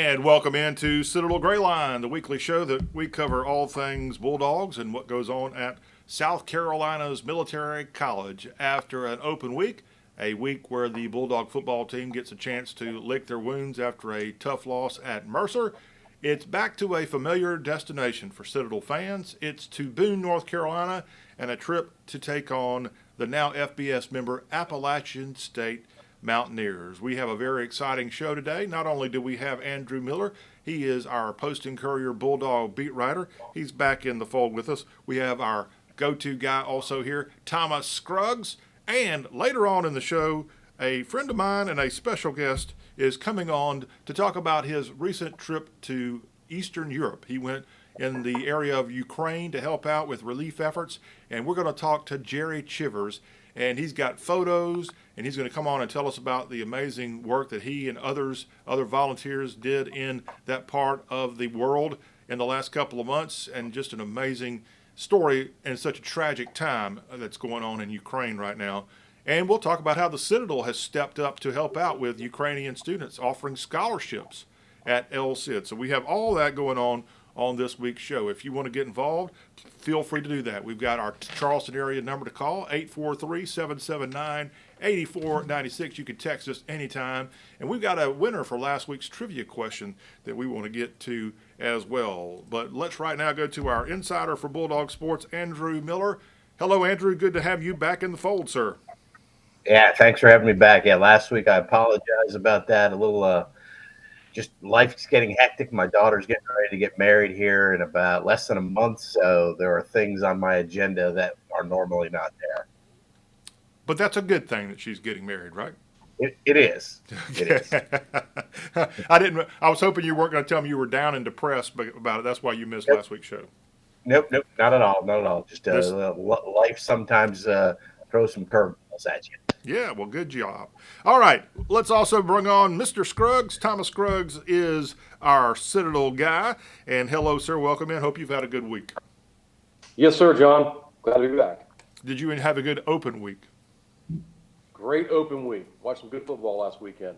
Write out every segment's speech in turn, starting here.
And welcome into Citadel Gray Line, the weekly show that we cover all things Bulldogs and what goes on at South Carolina's Military College after an open week, a week where the Bulldog football team gets a chance to lick their wounds after a tough loss at Mercer. It's back to a familiar destination for Citadel fans. It's to Boone, North Carolina, and a trip to take on the now FBS member Appalachian State Mountaineers. We have a very exciting show today. Not only do we have Andrew Miller, he is our Post and Courier Bulldog beat writer. He's back in the fold with us. We have our go-to guy also here, Thomas Scruggs. And later on in the show, a friend of mine and a special guest is coming on to talk about his recent trip to Eastern Europe. He went in the area of Ukraine to help out with relief efforts, and we're going to talk to Jerry Chivers. And he's got photos, and he's going to come on and tell us about the amazing work that he and other volunteers did in that part of the world in the last couple of months, and just an amazing story and such a tragic time that's going on in Ukraine right now. And we'll talk about how the Citadel has stepped up to help out with Ukrainian students, offering scholarships at LCID. So we have all that going on this week's show. If you want to get involved, feel free to do that. We've got our Charleston area number to call, 843-779-8496. You can text us anytime. And we've got a winner for last week's trivia question that we want to get to as well. But let's right now go to our insider for Bulldog Sports, Andrew Miller. Hello, Andrew. Good to have you back in the fold, sir. Yeah, thanks for having me back. Yeah, last week I apologize about that. A little just life's getting hectic. My daughter's getting ready to get married here in about less than a month, so there are things on my agenda that are normally not there. But that's a good thing that she's getting married, right? It is. It is. I was hoping you weren't going to tell me you were down and depressed about it. That's why you missed last week's show. Nope, not at all. Just life sometimes throws some curveballs at you. Yeah, well, good job. All right, let's also bring on Mr. Scruggs. Thomas Scruggs is our Citadel guy. And hello, sir. Welcome in. Hope you've had a good week. Yes, sir, John. Glad to be back. Did you have a good open week? Great open week. Watched some good football last weekend.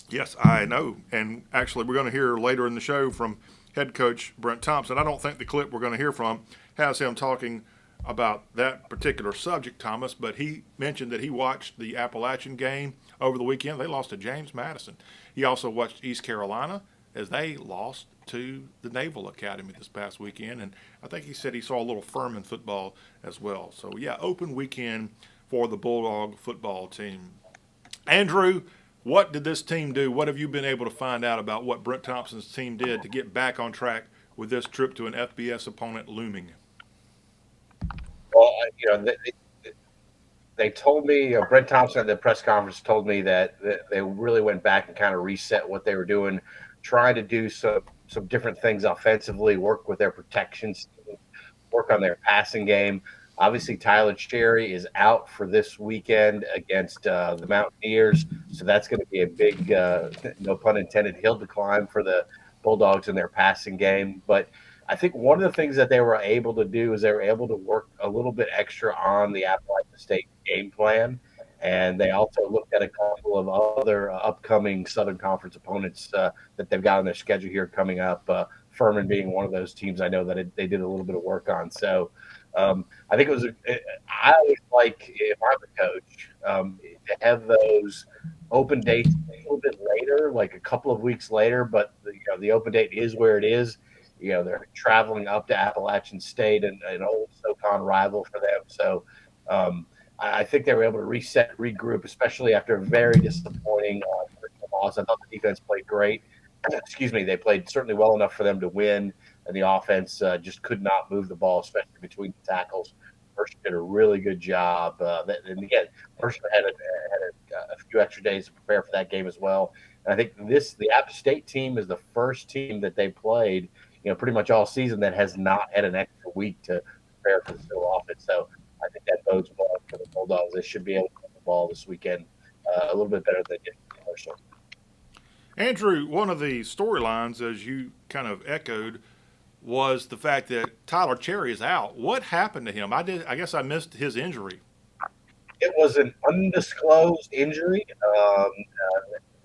Yes, I know. And actually, we're going to hear later in the show from head coach Brent Thompson. I don't think the clip we're going to hear from has him talking about that particular subject, Thomas, but he mentioned that he watched the Appalachian game over the weekend. They lost to James Madison. He also watched East Carolina as they lost to the Naval Academy this past weekend, and I think he said he saw a little Furman football as well. So, yeah, open weekend for the Bulldog football team. Andrew, what did this team do? What have you been able to find out about what Brent Thompson's team did to get back on track with this trip to an FBS opponent looming? Well, they told me, Brent Thompson at the press conference told me that they really went back and kind of reset what they were doing, trying to do some different things offensively, work with their protections, work on their passing game. Obviously, Tyler Cherry is out for this weekend against the Mountaineers, so that's going to be a big, no pun intended, hill to climb for the Bulldogs in their passing game. But I think one of the things that they were able to do is they were able to work a little bit extra on the Appalachian State game plan. And they also looked at a couple of other upcoming Southern Conference opponents that they've got on their schedule here coming up, Furman being one of those teams I know that they did a little bit of work on. So I think I always like, if I'm a coach, to have those open dates a little bit later, like a couple of weeks later, but the open date is where it is. They're traveling up to Appalachian State, and an old SoCon rival for them. So I think they were able to reset, regroup, especially after a very disappointing loss. I thought the defense played great. Excuse me, they played certainly well enough for them to win, and the offense just could not move the ball, especially between the tackles. Mercer did a really good job. And again, Mercer had a few extra days to prepare for that game as well. And I think the App State team is the first team that they played pretty much all season that has not had an extra week to prepare for the Citadel offense. So I think that bodes well for the Bulldogs. They should be able to run the ball this weekend a little bit better than they did in Mercer. Andrew, one of the storylines, as you kind of echoed, was the fact that Tyler Cherry is out. What happened to him? I guess I missed his injury. It was an undisclosed injury.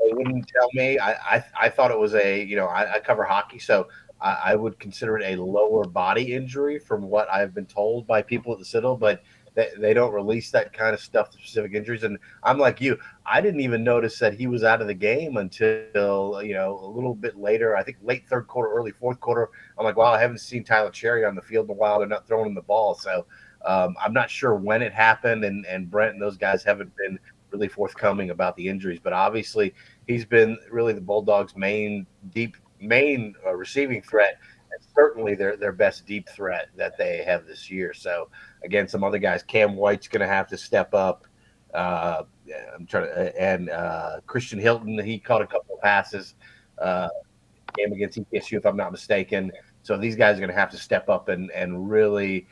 they wouldn't tell me. I thought it was I cover hockey, so I would consider it a lower body injury from what I've been told by people at the Citadel, but they don't release that kind of stuff, the specific injuries. And I'm like you, I didn't even notice that he was out of the game until, a little bit later, I think late third quarter, early fourth quarter. I'm like, wow, I haven't seen Tyler Cherry on the field in a while. They're not throwing him the ball. So I'm not sure when it happened, and Brent and those guys haven't been really forthcoming about the injuries, but obviously he's been really the Bulldogs' main receiving threat, and certainly their best deep threat that they have this year. So again, some other guys, Cam White's going to have to step up. Christian Hilton, he caught a couple of passes game against ETSU, if I'm not mistaken. So these guys are going to have to step up and really,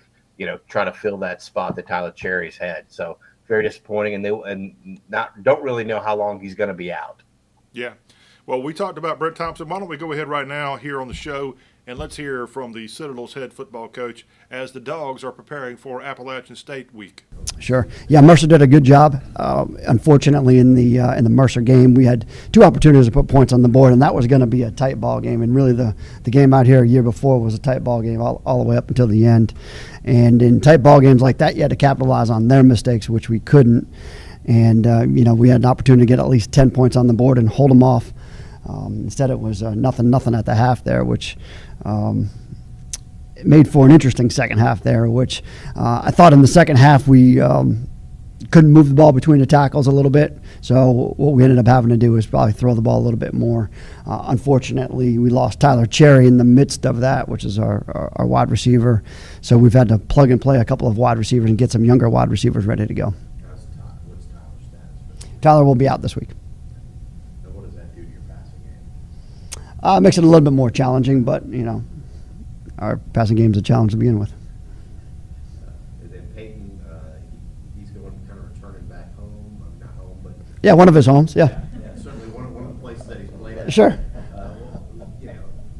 try to fill that spot that Tyler Cherry's had. So very disappointing, and don't really know how long he's going to be out. Yeah. Well, we talked about Brent Thompson. Why don't we go ahead right now here on the show, and let's hear from the Citadel's head football coach as the Dogs are preparing for Appalachian State week. Sure. Yeah, Mercer did a good job. Unfortunately, in the Mercer game, we had two opportunities to put points on the board, and that was going to be a tight ball game. And really, the game out here a year before was a tight ball game all the way up until the end. And in tight ball games like that, you had to capitalize on their mistakes, which we couldn't. And we had an opportunity to get at least 10 points on the board and hold them off. Instead, it was nothing at the half there, which made for an interesting second half there, which I thought in the second half we couldn't move the ball between the tackles a little bit. So what we ended up having to do is probably throw the ball a little bit more. Unfortunately, we lost Tyler Cherry in the midst of that, which is our wide receiver. So we've had to plug and play a couple of wide receivers and get some younger wide receivers ready to go. What's Tyler's status? Tyler will be out this week. So what does that do to your passing game? It makes it a little bit more challenging, but, our passing game is a challenge to begin with. And then Peyton, he's going kind of returning back home, not home, but Yeah, one of his homes, yeah. certainly one of the places that he's played at. Sure. You know,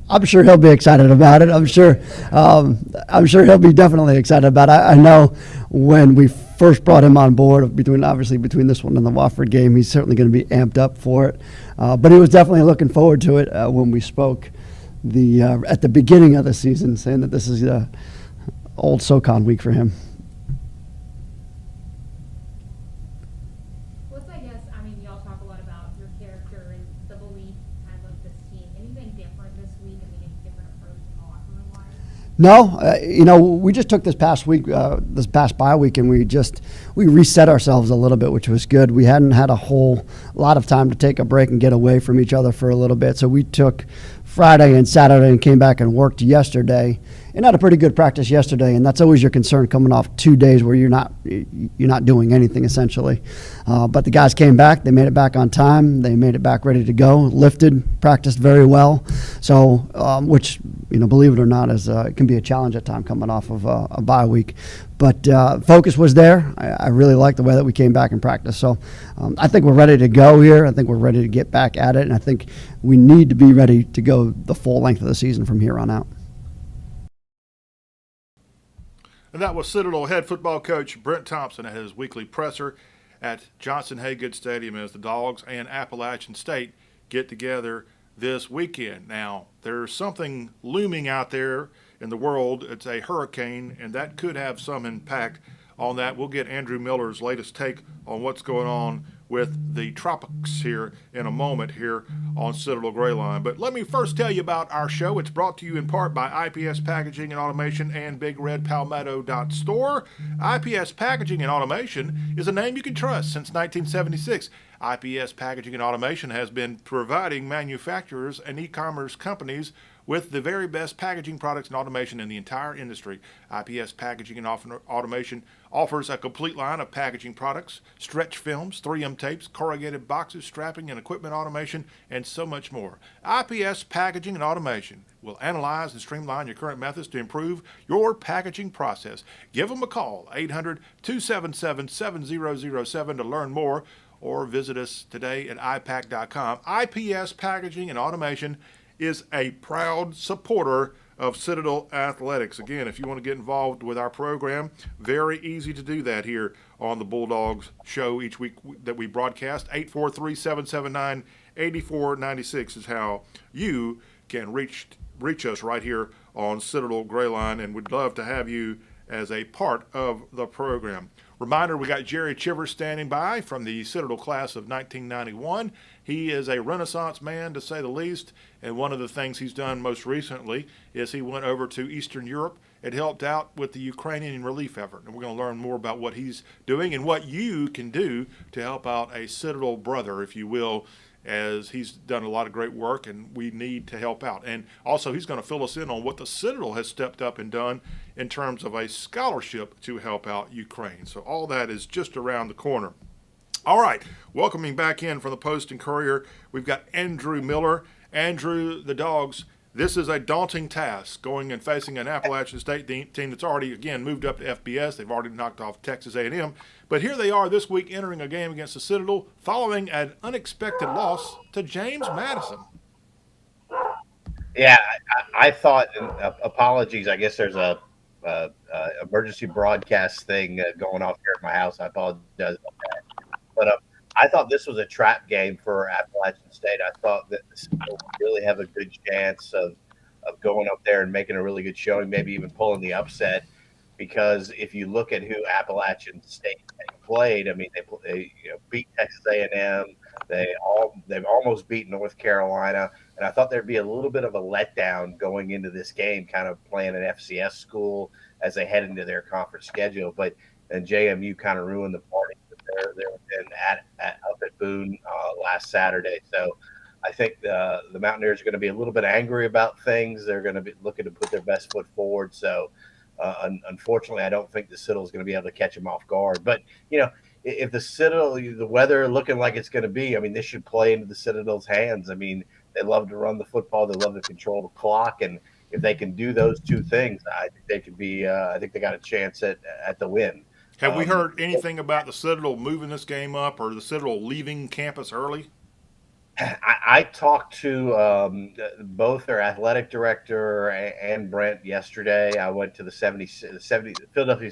I'm sure he'll be excited about it. I'm sure he'll be definitely excited about it. I know when we first brought him on board, between this one and the Wofford game, he's certainly going to be amped up for it. But he was definitely looking forward to it when we spoke at the beginning of the season, saying that this is old SoCon week for him. Y'all talk a lot about your character and the belief kind of this team. Anything different this week? Any different approach in the locker room wise? No, we just took this past bye week, and we reset ourselves a little bit, which was good. We hadn't had a whole lot of time to take a break and get away from each other for a little bit, so we took Friday and Saturday and came back and worked yesterday, and had a pretty good practice yesterday. And that's always your concern, coming off 2 days where you're not doing anything essentially. But the guys came back, they made it back on time, they made it back ready to go, lifted, practiced very well. So, which believe it or not, it can be a challenge at times coming off of a bye week. But focus was there. I really like the way that we came back and practiced. So I think we're ready to go here. I think we're ready to get back at it. And I think we need to be ready to go the full length of the season from here on out. And that was Citadel head football coach Brent Thompson at his weekly presser at Johnson Haygood Stadium as the Dogs and Appalachian State get together this weekend. Now, there's something looming out there in the world. It's a hurricane, and that could have some impact on that. We'll get Andrew Miller's latest take on what's going on with the tropics here in a moment here on Citadel Grayline. But let me first tell you about our show. It's brought to you in part by IPS Packaging and Automation and Big Red Palmetto Store. IPS Packaging and Automation is a name you can trust since 1976. IPS Packaging and Automation has been providing manufacturers and e-commerce companies with the very best packaging products and automation in the entire industry. IPS Packaging and Automation offers a complete line of packaging products, stretch films, 3M tapes, corrugated boxes, strapping and equipment automation, and so much more. IPS Packaging and Automation will analyze and streamline your current methods to improve your packaging process. Give them a call, 800-277-7007 to learn more, or visit us today at ipack.com. IPS Packaging and Automation is a proud supporter of Citadel Athletics. Again, if you want to get involved with our program, very easy to do that here on the Bulldogs show each week that we broadcast. 843-779-8496 is how you can reach us right here on Citadel Grayline, and we'd love to have you as a part of the program. Reminder, we got Jerry Chivers standing by from the Citadel class of 1991. He is a Renaissance man, to say the least, and one of the things he's done most recently is he went over to Eastern Europe and helped out with the Ukrainian relief effort. And we're going to learn more about what he's doing and what you can do to help out a Citadel brother, if you will, as he's done a lot of great work and we need to help out. And also he's going to fill us in on what the Citadel has stepped up and done in terms of a scholarship to help out Ukraine. So all that is just around the corner. All right, welcoming back in from the Post and Courier, we've got Andrew Miller. Andrew, the Dogs, this is a daunting task, going and facing an Appalachian State team that's already, again, moved up to FBS. They've already knocked off Texas A&M. But here they are this week entering a game against the Citadel following an unexpected loss to James Madison. Yeah, I thought, apologies, I guess there's a emergency broadcast thing going off here at my house. I apologize about that. But I thought this was a trap game for Appalachian State. I thought that the Citadel would really have a good chance of going up there and making a really good showing, maybe even pulling the upset. Because if you look at who Appalachian State played, I mean, they beat Texas A&M. They've almost beat North Carolina, and I thought there'd be a little bit of a letdown going into this game, kind of playing an FCS school as they head into their conference schedule. And JMU kind of ruined the party. They're up at Boone last Saturday, so I think the Mountaineers are going to be a little bit angry about things. They're going to be looking to put their best foot forward. So. Unfortunately, I don't think the Citadel is going to be able to catch them off guard. But, if the Citadel, the weather looking like it's going to be, I mean, this should play into the Citadel's hands. I mean, they love to run the football. They love to control the clock. And if they can do those two things, I think they could be, I think they got a chance at the win. Have we heard anything about the Citadel moving this game up or the Citadel leaving campus early? I talked to both their athletic director and Brent yesterday. I went to the Philadelphia.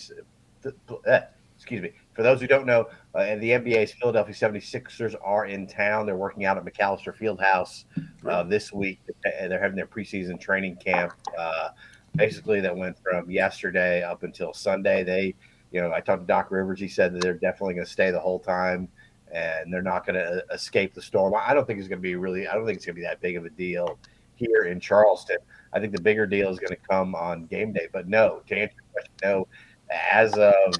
Excuse me. For those who don't know, in the NBA's Philadelphia 76ers are in town. They're working out at McAllister Fieldhouse this week. They're having their preseason training camp. Basically, that went from yesterday up until Sunday. I talked to Doc Rivers. He said that they're definitely going to stay the whole time. And they're not going to escape the storm. I don't think it's going to be that big of a deal here in Charleston. I think the bigger deal is going to come on game day. But no, to answer your question, no. As of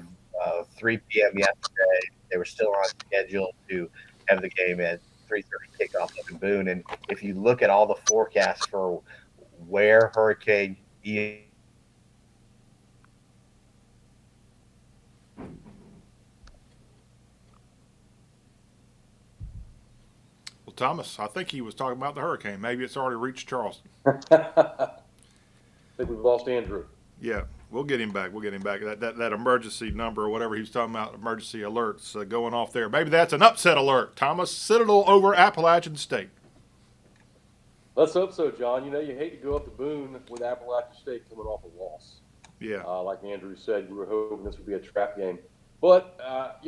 3 p.m. yesterday, they were still on schedule to have the game at 3:30 kickoff up in Boone. And if you look at all the forecasts for where Hurricane Ian Thomas, I think he was talking about the hurricane. Maybe it's already reached Charleston. I think we've lost Andrew. Yeah, we'll get him back. That emergency number or whatever he was talking about, emergency alerts going off there. Maybe that's an upset alert. Thomas, Citadel over Appalachian State. Let's hope so, John. You hate to go up to Boone with Appalachian State coming off a loss. Yeah. Like Andrew said, you were hoping this would be a trap game. But,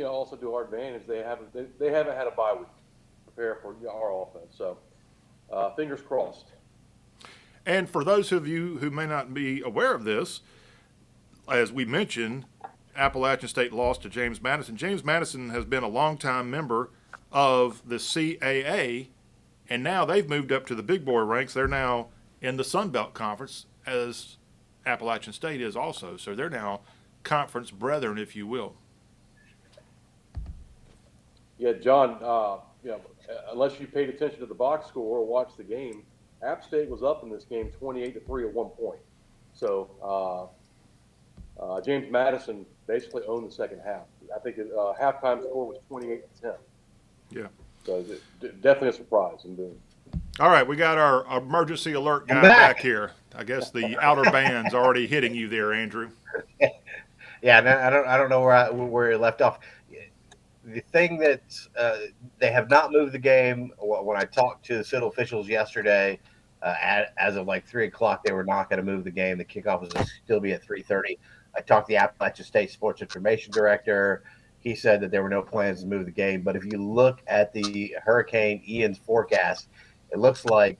also to our advantage, they haven't had a bye week. Prepare for our offense. So, fingers crossed. And for those of you who may not be aware of this, as we mentioned, Appalachian State lost to James Madison. James Madison has been a longtime member of the CAA, and now they've moved up to the big boy ranks. They're now in the Sun Belt Conference, as Appalachian State is also. So they're now conference brethren, if you will. Yeah, John, unless you paid attention to the box score or watched the game, App State was up in this game 28-3 at one point. So James Madison basically owned the second half. I think halftime score was 28-10. Yeah. So definitely a surprise in Boone. All right, we got our emergency alert guy back here. I guess the outer band's already hitting you there, Andrew. Yeah, I don't know where you left off. The thing that they have not moved the game. When I talked to the Citadel officials yesterday, As of like 3 o'clock, they were not going to move the game. The kickoff was going to still be at 3:30. I talked to the Appalachian State Sports Information Director. He said that there were no plans to move the game. But if you look at the Hurricane Ian's forecast, it looks like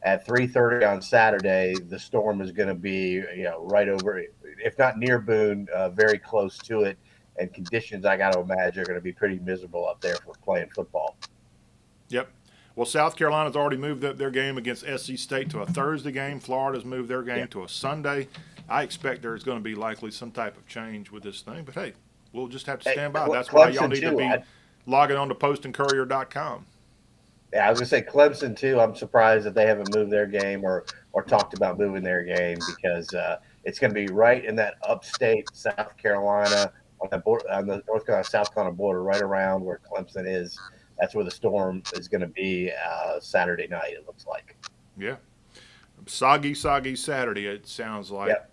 at 3:30 on Saturday, the storm is going to be, right over, if not near Boone, very close to it. And conditions, I got to imagine, are going to be pretty miserable up there for playing football. Yep. Well, South Carolina's already moved up their game against SC State to a Thursday game. Florida's moved their game to a Sunday. I expect there's going to be likely some type of change with this thing. But, hey, we'll just have to stand by. That's why y'all need to be logging on to postandcourier.com. Yeah, I was going to say Clemson, too. I'm surprised that they haven't moved their game or talked about moving their game because it's going to be right in that upstate South Carolina, on the North Carolina-South Carolina border, right around where Clemson is. That's where the storm is going to be Saturday night, it looks like. Yeah. Soggy Saturday, it sounds like. Yep.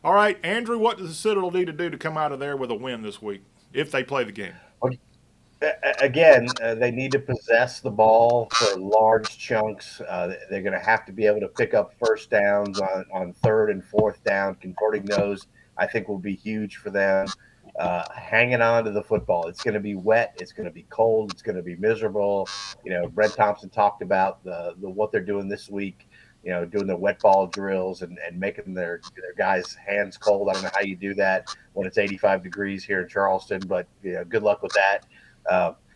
All right, Andrew, what does the Citadel need to do to come out of there with a win this week if they play the game? Again, they need to possess the ball for large chunks. They're going to have to be able to pick up first downs on third and fourth down. Converting those, I think, will be huge for them. Hanging on to the football. It's going to be wet. It's going to be cold. It's going to be miserable. Brett Thompson talked about the what they're doing this week. Doing the wet ball drills and making their guys' hands cold. I don't know how you do that when it's 85 degrees here in Charleston, but good luck with that.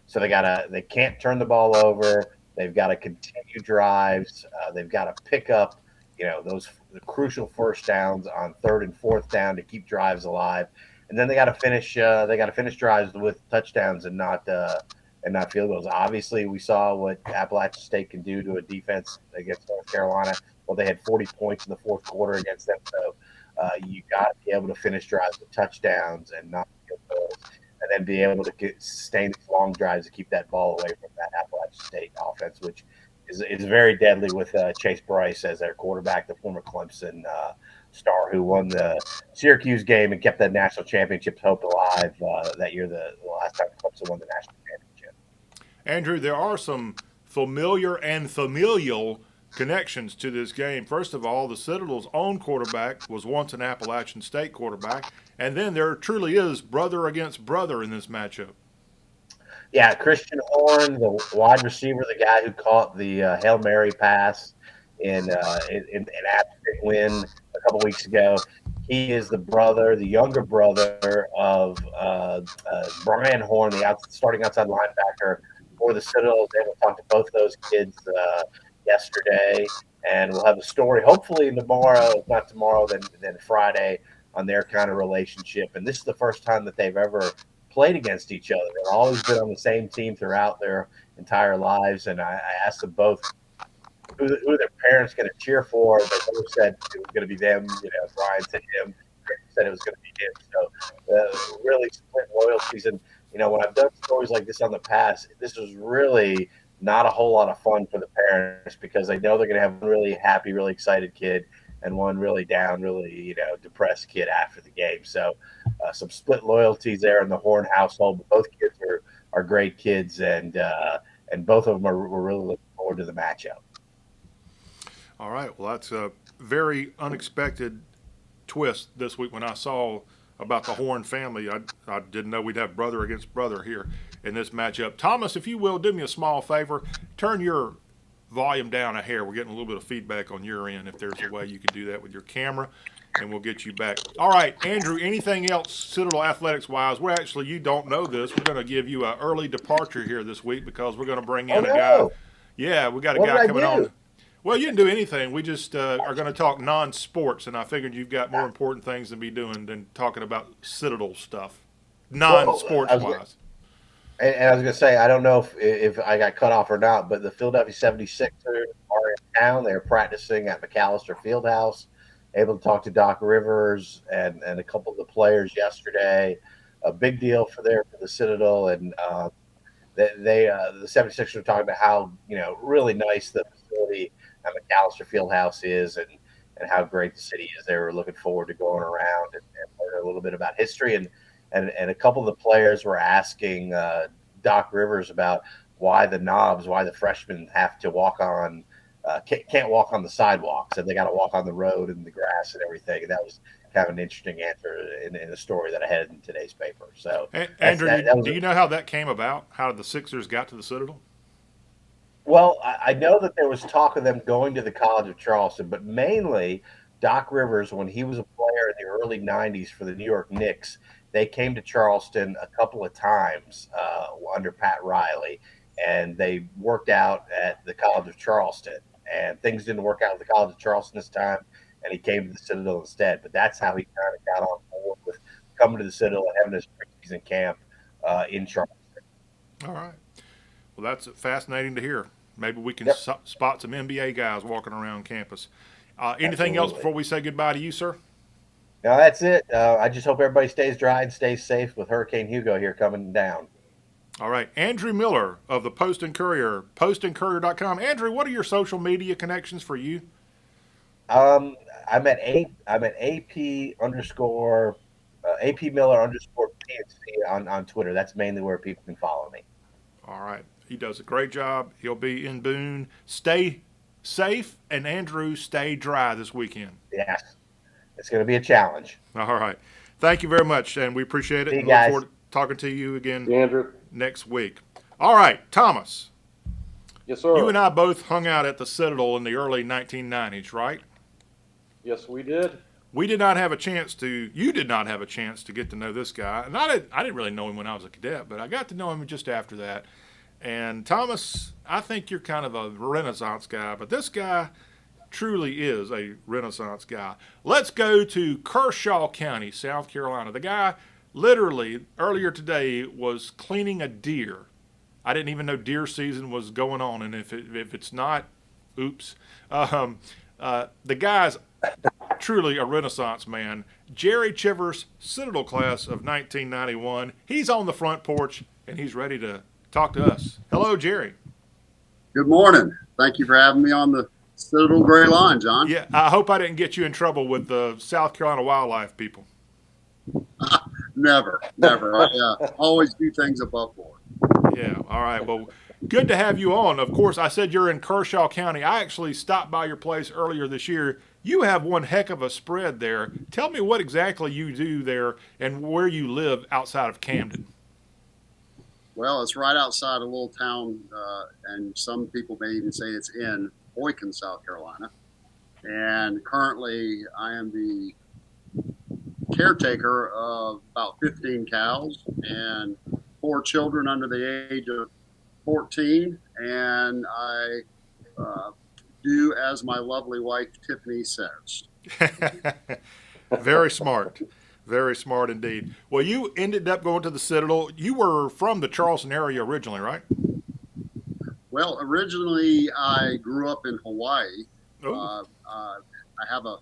So they can't turn the ball over. They've got to continue drives. They've got to pick up, the crucial first downs on third and fourth down to keep drives alive. And then they got to finish. Drives with touchdowns and not field goals. Obviously, we saw what Appalachian State can do to a defense against North Carolina. Well, they had 40 points in the fourth quarter against them. So you got to be able to finish drives with touchdowns and not field goals, and then be able to sustain these long drives to keep that ball away from that Appalachian State offense, which is very deadly with Chase Bryce as their quarterback, the former Clemson star who won the Syracuse game and kept that national championship hope alive that year, the last time Clemson won the national championship. Andrew, there are some familiar and familial connections to this game. First of all, the Citadel's own quarterback was once an Appalachian State quarterback, and then there truly is brother against brother in this matchup. Yeah, Christian Horn, the wide receiver, the guy who caught the Hail Mary pass in an App State win a couple weeks ago. He is the younger brother of Brian Horn, the starting outside linebacker for the Citadel. I was able to talk to both those kids yesterday, and we'll have a story hopefully tomorrow, if not tomorrow, then Friday, on their kind of relationship. And this is the first time that they've ever played against each other. They've always been on the same team throughout their entire lives, and I asked them both who their parents going to cheer for. They both said it was going to be them. Brian said him. Chris said it was going to be him. So really split loyalties. And when I've done stories like this on the past, this was really not a whole lot of fun for the parents because they know they're going to have one really happy, really excited kid and one really down, really depressed kid after the game. So some split loyalties there in the Horn household. But both kids are great kids, and both of them we're really looking forward to the matchup. All right. Well, that's a very unexpected twist this week when I saw about the Horn family. I didn't know we'd have brother against brother here in this matchup. Thomas, if you will, do me a small favor. Turn your volume down a hair. We're getting a little bit of feedback on your end. If there's a way you can do that with your camera, and we'll get you back. All right, Andrew, anything else Citadel athletics-wise? We're actually, you don't know this, we're going to give you an early departure here this week because we're going to bring in a guy. Yeah, we got a guy coming on. Well, you didn't do anything. We just are going to talk non-sports, and I figured you've got more important things to be doing than talking about Citadel stuff, non-sports-wise. And I was going to say, I don't know if I got cut off or not, but the Philadelphia 76ers are in town. They're practicing at McAllister Fieldhouse. Able to talk to Doc Rivers and a couple of the players yesterday. A big deal for the Citadel, and the 76ers were talking about how really nice the facility at McAllister Fieldhouse is, and how great the city is. They were looking forward to going around and learn a little bit about history, and a couple of the players were asking Doc Rivers about why the freshmen have to walk on can't walk on the sidewalk, so they got to walk on the road and the grass and everything. And that was kind of an interesting answer in the story that I had in today's paper. So, Andrew, that was do you know how that came about? How the Sixers got to the Citadel? well, I know that there was talk of them going to the College of Charleston, but mainly Doc Rivers, when he was a player in the early '90s for the New York Knicks, they came to Charleston a couple of times under Pat Riley, and they worked out at the College of Charleston. And things didn't work out at the College of Charleston this time, and he came to the Citadel instead. But that's how he kind of got on board with coming to the Citadel and having his preseason camp in Charleston. All right. Well, that's fascinating to hear. Maybe we can Yep. spot some NBA guys walking around campus. Anything else Absolutely. before we say goodbye to you, sir? No, that's it. I just hope everybody stays dry and stays safe with Hurricane Hugo here coming down. All right. Andrew Miller of the Post and Courier, postandcourier.com. Andrew, what are your social media connections for you? I'm at AP underscore AP Miller underscore PNC on Twitter. That's mainly where people can follow me. All right. He does a great job. He'll be in Boone. Stay safe, and Andrew, stay dry this weekend. Yes, it's going to be a challenge. All right. Thank you very much, and we appreciate it. See you And guys. look forward to talking to you again Andrew. next week. All right, Thomas. Yes, sir. You and I both hung out at the Citadel in the early 1990s, right? Yes, we did. We did not have a chance to. You did not have a chance to get to know this guy, and I didn't really know him when I was a cadet, but I got to know him just after that. And Thomas, I think you're kind of a Renaissance guy, but this guy truly is a Renaissance guy. Let's go to Kershaw County, South Carolina. The guy literally earlier today was cleaning a deer. I didn't even know deer season was going on, and if it's not, oops. The guy's truly a Renaissance man. Jerry Chivers, Citadel class of 1991. He's on the front porch, and he's ready to talk to us. Hello, Jerry. Good morning. Thank you for having me on the Citadel Gray Line, John. Yeah, I hope I didn't get you in trouble with the South Carolina wildlife people. Never. I always do things above board. Yeah, all right. Well, good to have you on. Of course, I said you're in Kershaw County. I actually stopped by your place earlier this year. You have one heck of a spread there. Tell me what exactly you do there and where you live outside of Camden. Well, it's right outside a little town, and some people may even say it's in Boykin, South Carolina. And currently, I am the caretaker of about 15 cows and 4 children under the age of 14. And I do as my lovely wife, Tiffany, says. Very smart. Very smart indeed. Well, you ended up going to the Citadel. You were from the Charleston area originally, right? Well, originally I grew up in Hawaii. Oh. I have a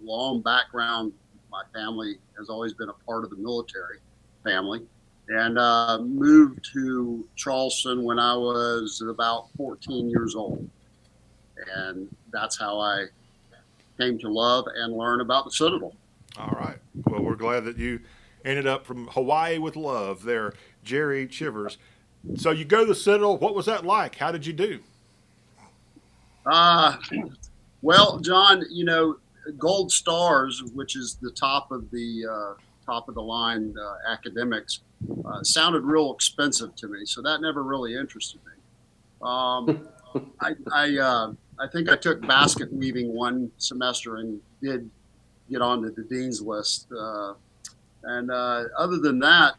long background. My family has always been a part of the military family, and moved to Charleston when I was about 14 years old. And that's how I came to love and learn about the Citadel. All right. Well, we're glad that you ended up from Hawaii with love there, Jerry Chivers. So you go to the Citadel. What was that like? How did you do? Well, John, Gold Stars, which is the top of the line academics, sounded real expensive to me, so that never really interested me. I think I took basket weaving one semester and did get onto the dean's list. And other than that,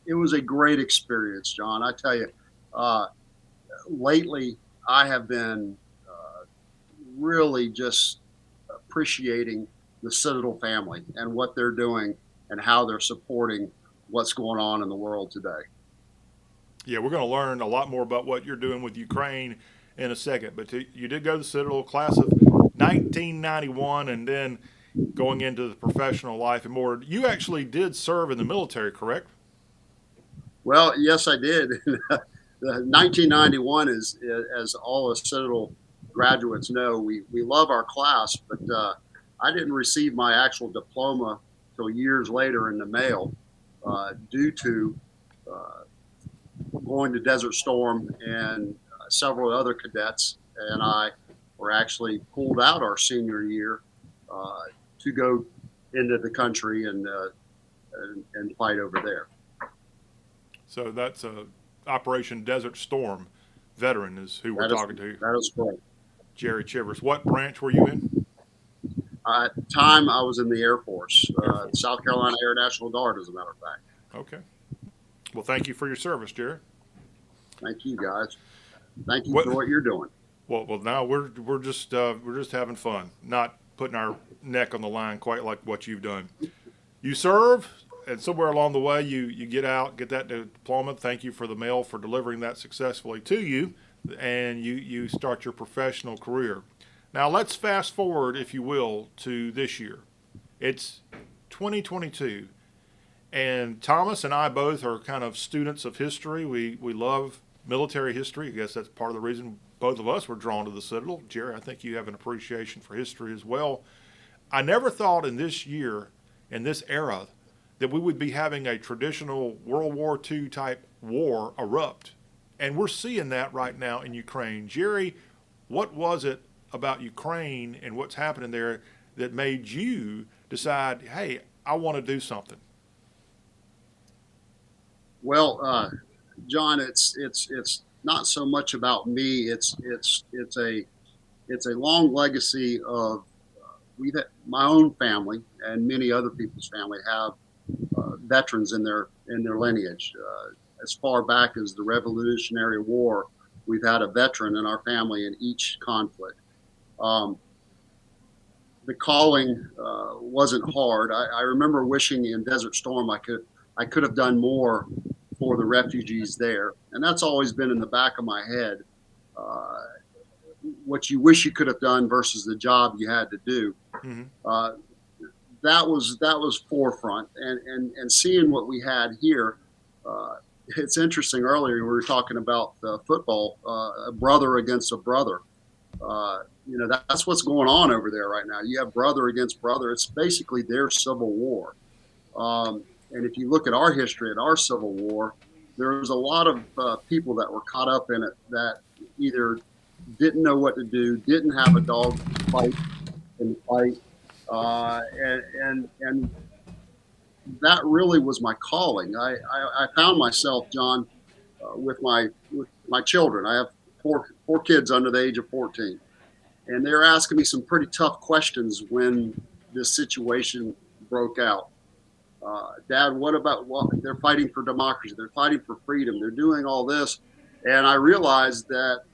it was a great experience, John. I tell you, lately I have been really just appreciating the Citadel family and what they're doing and how they're supporting what's going on in the world today. Yeah, we're going to learn a lot more about what you're doing with Ukraine in a second. But you did go to the Citadel class of 1991 and then going into the professional life and more. You actually did serve in the military, correct? Well, yes, I did. 1991 is, as all the Citadel graduates know, we love our class, but I didn't receive my actual diploma till years later in the mail due to going to Desert Storm and several other cadets. And I were actually pulled out our senior year to go into the country and fight over there. So that's Operation Desert Storm veteran is who we're talking to. That is correct. Jerry Chivers. What branch were you in? At the time, I was in the Air Force, South Carolina Air National Guard, as a matter of fact. Okay. Well, thank you for your service, Jerry. Thank you, guys. Thank you for what you're doing. Well, now we're just having fun, not putting our neck on the line quite like what you've done. You serve, and somewhere along the way you get out, get that diploma. Thank you for the mail for delivering that successfully to you, and you start your professional career. Now let's fast forward, if you will, to this year. It's 2022, and Thomas and I both are kind of students of history. We love military history. I guess that's part of the reason both of us were drawn to the Citadel. Jerry, I think you have an appreciation for history as well. I never thought in this year, in this era, that we would be having a traditional World War II type war erupt. And we're seeing that right now in Ukraine. Jerry, what was it about Ukraine and what's happening there that made you decide, hey, I want to do something? Well, John, it's not so much about me. It's a long legacy of my own family and many other people's family have veterans in their lineage. As far back as the Revolutionary War, we've had a veteran in our family in each conflict. The calling wasn't hard. I remember wishing in Desert Storm I could have done more for the refugees there, and that's always been in the back of my head. What you wish you could have done versus the job you had to do. Mm-hmm. That was forefront, and seeing what we had here. It's interesting. Earlier we were talking about football, a brother against a brother. That's what's going on over there right now. You have brother against brother. It's basically their civil war. And if you look at our history, at our Civil War, there was a lot of people that were caught up in it that either didn't know what to do, didn't have a dog to fight in the fight, and that really was my calling. I found myself, John, with my children. I have four kids under the age of 14, and they're asking me some pretty tough questions when this situation broke out. Dad, what about they're fighting for democracy? They're fighting for freedom. They're doing all this. And I realized that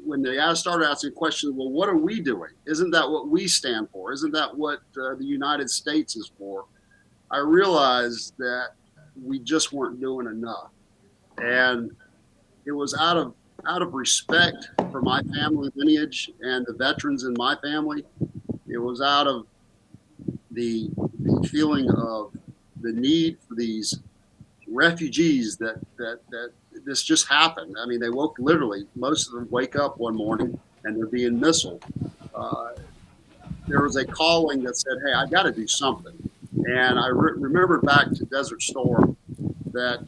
when they started asking questions, well, what are we doing? Isn't that what we stand for? Isn't that what the United States is for? I realized that we just weren't doing enough. And it was out of respect for my family lineage and the veterans in my family. It was out of the feeling of the need for these refugees that this just happened. I mean, they woke literally, most of them wake up one morning and they're being missiled. There was a calling that said, hey, I got to do something. And I remembered back to Desert Storm that,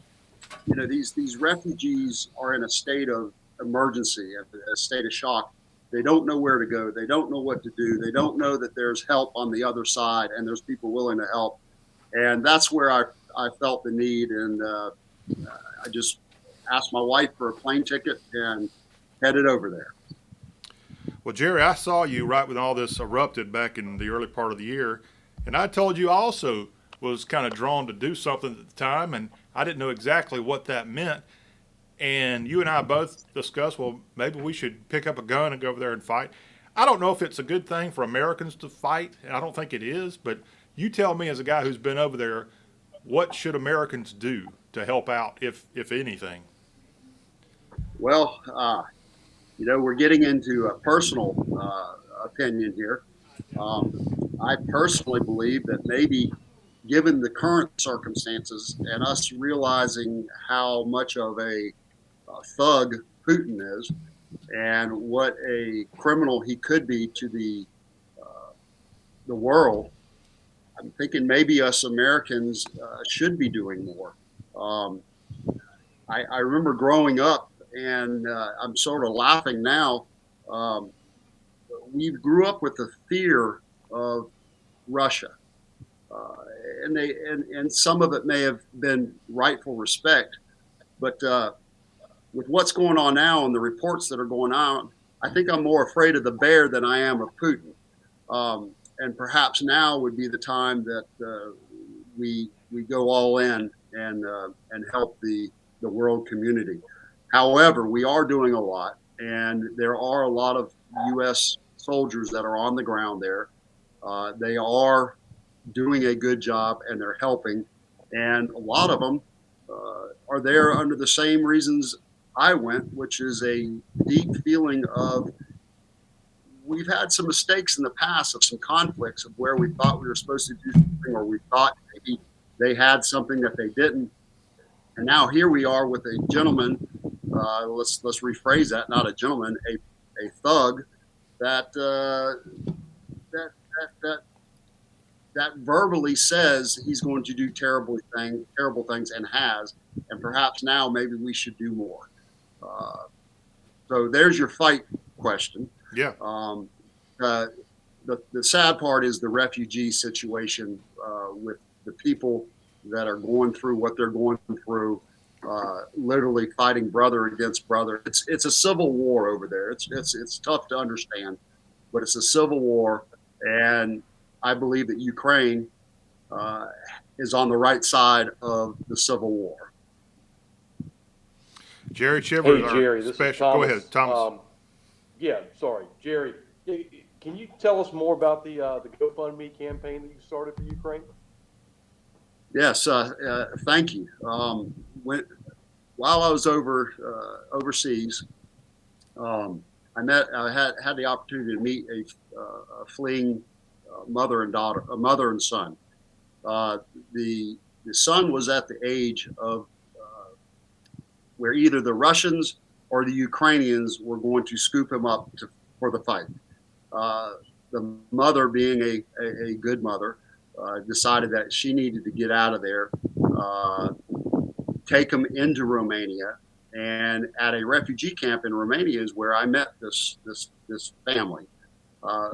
these refugees are in a state of emergency, a state of shock. They don't know where to go. They don't know what to do. They don't know that there's help on the other side and there's people willing to help. And that's where I felt the need, and I just asked my wife for a plane ticket and headed over there. Well, Jerry, I saw you right when all this erupted back in the early part of the year, and I told you I also was kind of drawn to do something at the time, and I didn't know exactly what that meant. And you and I both discussed, well, maybe we should pick up a gun and go over there and fight. I don't know if it's a good thing for Americans to fight, and I don't think it is, but you tell me, as a guy who's been over there, what should Americans do to help out, if anything? Well, we're getting into a personal opinion here. I personally believe that maybe, given the current circumstances and us realizing how much of a thug Putin is and what a criminal he could be to the world, I'm thinking maybe us Americans should be doing more. I remember growing up, and I'm sort of laughing now, we grew up with the fear of Russia, and some of it may have been rightful respect, but with what's going on now and the reports that are going on, I think I'm more afraid of the bear than I am of Putin. And perhaps now would be the time that we go all in and help the world community. However, we are doing a lot, and there are a lot of U.S. soldiers that are on the ground there. They are doing a good job, and they're helping, and a lot of them are there under the same reasons I went, which is a deep feeling of we've had some mistakes in the past of some conflicts of where we thought we were supposed to do something, or we thought maybe they had something that they didn't. And now here we are with a gentleman, let's rephrase that, not a gentleman, a thug that that verbally says he's going to do terrible things and has, and perhaps now maybe we should do more. So there's your fight question. Yeah. The sad part is the refugee situation with the people that are going through what they're going through, literally fighting brother against brother. It's a civil war over there. It's tough to understand, but it's a civil war, and I believe that Ukraine is on the right side of the civil war. Jerry Chivers, Hey, Jerry, this is special. Thomas. Go ahead, Thomas. Yeah, sorry, Jerry. Can you tell us more about the GoFundMe campaign that you started for Ukraine? Yes, thank you. While I was overseas, I had the opportunity to meet a fleeing mother and son. The son was at the age of where either the Russians or the Ukrainians were going to scoop him up for the fight. The mother, being a good mother, decided that she needed to get out of there, take him into Romania, and at a refugee camp in Romania is where I met this family,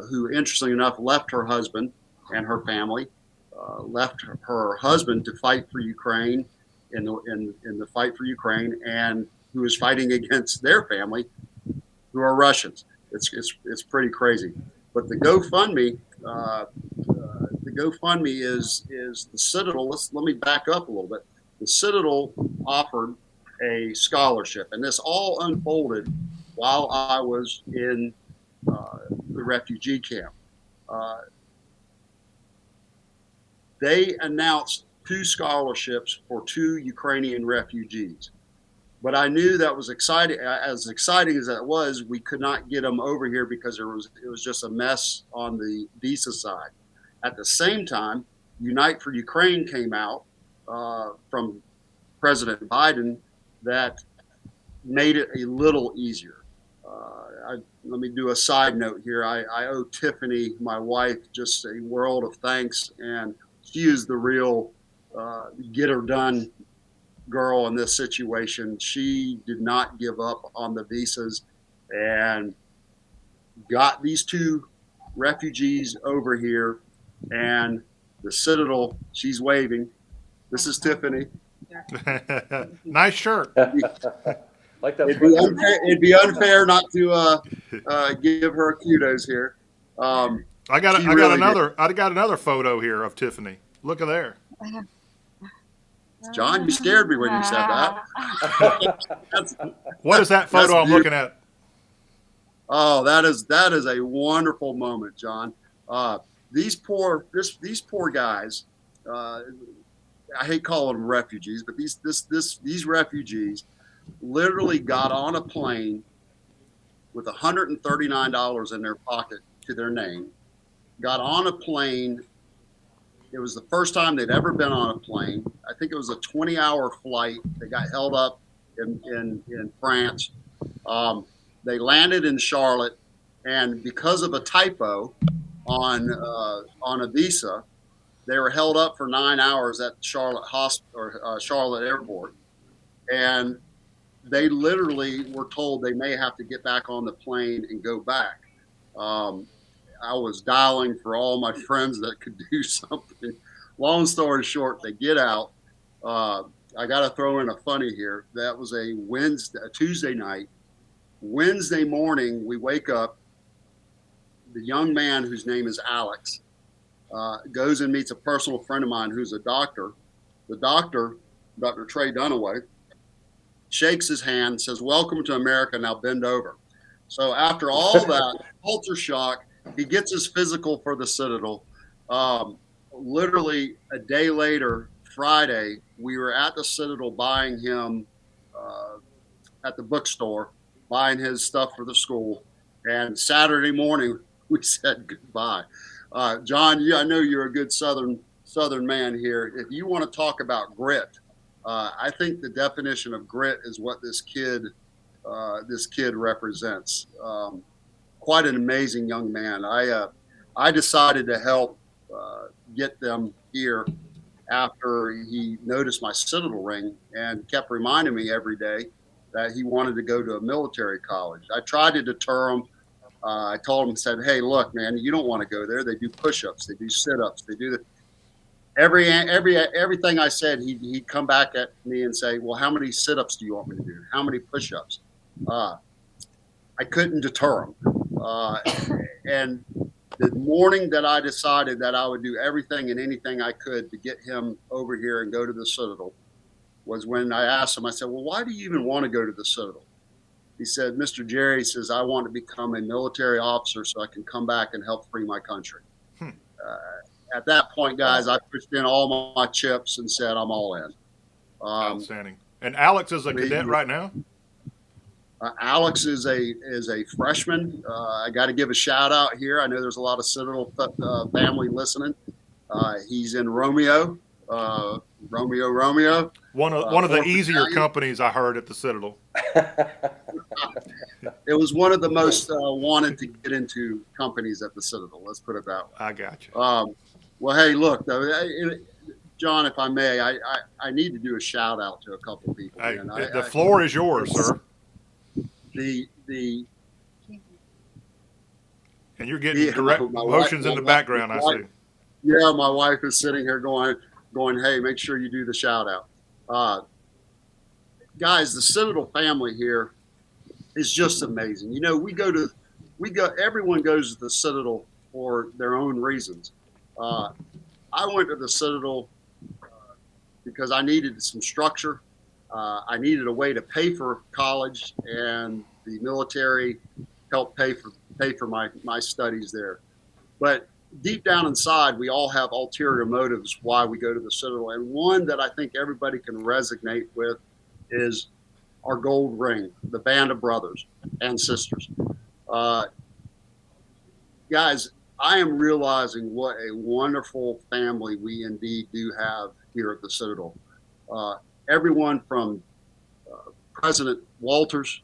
who, interestingly enough, left her husband and her family, left her husband to fight for Ukraine in the fight for Ukraine, and who is fighting against their family, who are Russians. It's pretty crazy. But the GoFundMe is the Citadel. Let me back up a little bit. The Citadel offered a scholarship, and this all unfolded while I was in the refugee camp. They announced 2 scholarships for 2 Ukrainian refugees. But I knew that was exciting. As exciting as that was, we could not get them over here because it was just a mess on the visa side. At the same time, Unite for Ukraine came out from President Biden that made it a little easier. Let me do a side note here. I owe Tiffany, my wife, just a world of thanks, and she is the real get her done girl in this situation. She did not give up on the visas and got these 2 refugees over here, and the Citadel, she's waving. This is Tiffany. Nice shirt. Like that. It'd be unfair not to give her kudos here. I got another photo here of Tiffany. Look at there. John, you scared me when you said that. What is that photo I'm looking at? Oh, that is a wonderful moment, John. These poor guys. I hate calling them refugees, but these refugees literally got on a plane with $139 in their pocket to their name. Got on a plane. It was the first time they'd ever been on a plane. I think it was a 20-hour flight. They got held up in France. They landed in Charlotte, and because of a typo on a visa, they were held up for 9 hours at Charlotte Airport, and they literally were told they may have to get back on the plane and go back. I was dialing for all my friends that could do something. Long story short, they get out. I got to throw in a funny here. That was a Tuesday night. Wednesday morning, we wake up. The young man, whose name is Alex, goes and meets a personal friend of mine who's a doctor. The doctor, Dr. Trey Dunaway, shakes his hand, says, "Welcome to America, now bend over." So after all that culture shock, he gets his physical for the Citadel. Literally a day later, Friday, we were at the Citadel buying him at the bookstore, buying his stuff for the school. And Saturday morning, we said goodbye. John, I know you're a good Southern man here. If you want to talk about grit, I think the definition of grit is what this kid represents. Quite an amazing young man. I decided to help get them here after he noticed my Citadel ring and kept reminding me every day that he wanted to go to a military college. I tried to deter him. I told him, said, "Hey, look, man, you don't want to go there. They do push-ups, they do sit-ups, they do everything I said. He'd come back at me and say, "Well, how many sit-ups do you want me to do? How many push-ups?" I couldn't deter him. And the morning that I decided that I would do everything and anything I could to get him over here and go to the Citadel was when I asked him, I said, "Well, why do you even want to go to the Citadel?" He said, "Mr. Jerry," says, "I want to become a military officer so I can come back and help free my country." At that point, guys, I pushed in all my chips and said, "I'm all in." Outstanding. And Alex is a cadet right now? Alex is a freshman. I got to give a shout out here. I know there's a lot of Citadel family listening. He's in Romeo. Romeo. One of the easier companies I heard at the Citadel. It was one of the most wanted to get into companies at the Citadel. Let's put it that way. I got you. Well, hey, look, though, John, if I may, I need to do a shout out to a couple of people. Hey, the floor is yours, sir. And you're getting direct motions in the background, I see. Yeah, my wife is sitting here going, "Hey, make sure you do the shout out." Guys, the Citadel family here is just amazing. You know, everyone goes to the Citadel for their own reasons. I went to the Citadel because I needed some structure. I needed a way to pay for college, and the military helped pay for my studies there. But deep down inside, we all have ulterior motives why we go to the Citadel, and one that I think everybody can resonate with is our gold ring, the band of brothers and sisters. Guys, I am realizing what a wonderful family we indeed do have here at the Citadel. Everyone from President Walters,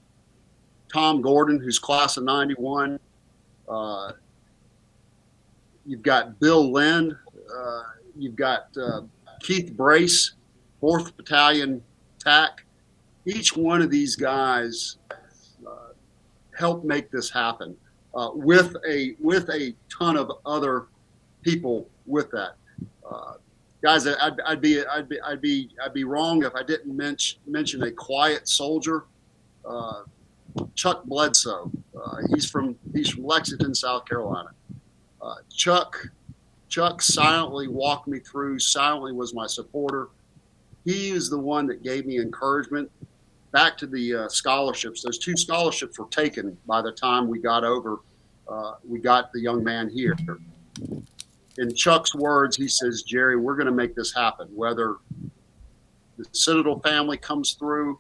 Tom Gordon, who's class of 91. You've got Bill Lind. You've got Keith Brace, 4th Battalion TAC. Each one of these guys helped make this happen with a ton of other people with that. Guys, I'd be wrong if I didn't mention a quiet soldier, Chuck Bledsoe. He's from Lexington, South Carolina. Chuck silently walked me through. Silently was my supporter. He is the one that gave me encouragement. Back to the scholarships. Those 2 scholarships were taken by the time we got the young man here. In Chuck's words, he says, "Jerry, we're going to make this happen. Whether the Citadel family comes through,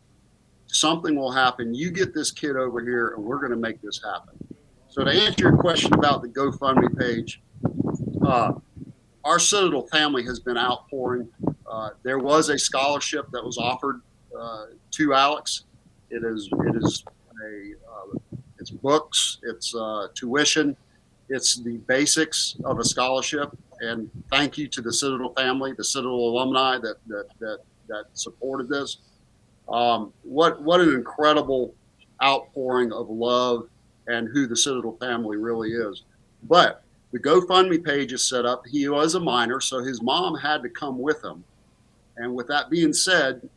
something will happen. You get this kid over here, and we're going to make this happen." So to answer your question about the GoFundMe page, our Citadel family has been outpouring. There was a scholarship that was offered to Alex. It's books, it's tuition. It's the basics of a scholarship, and thank you to the Citadel family, the Citadel alumni that supported this. What an incredible outpouring of love and who the Citadel family really is. But the GoFundMe page is set up. He was a minor, so his mom had to come with him. And with that being said,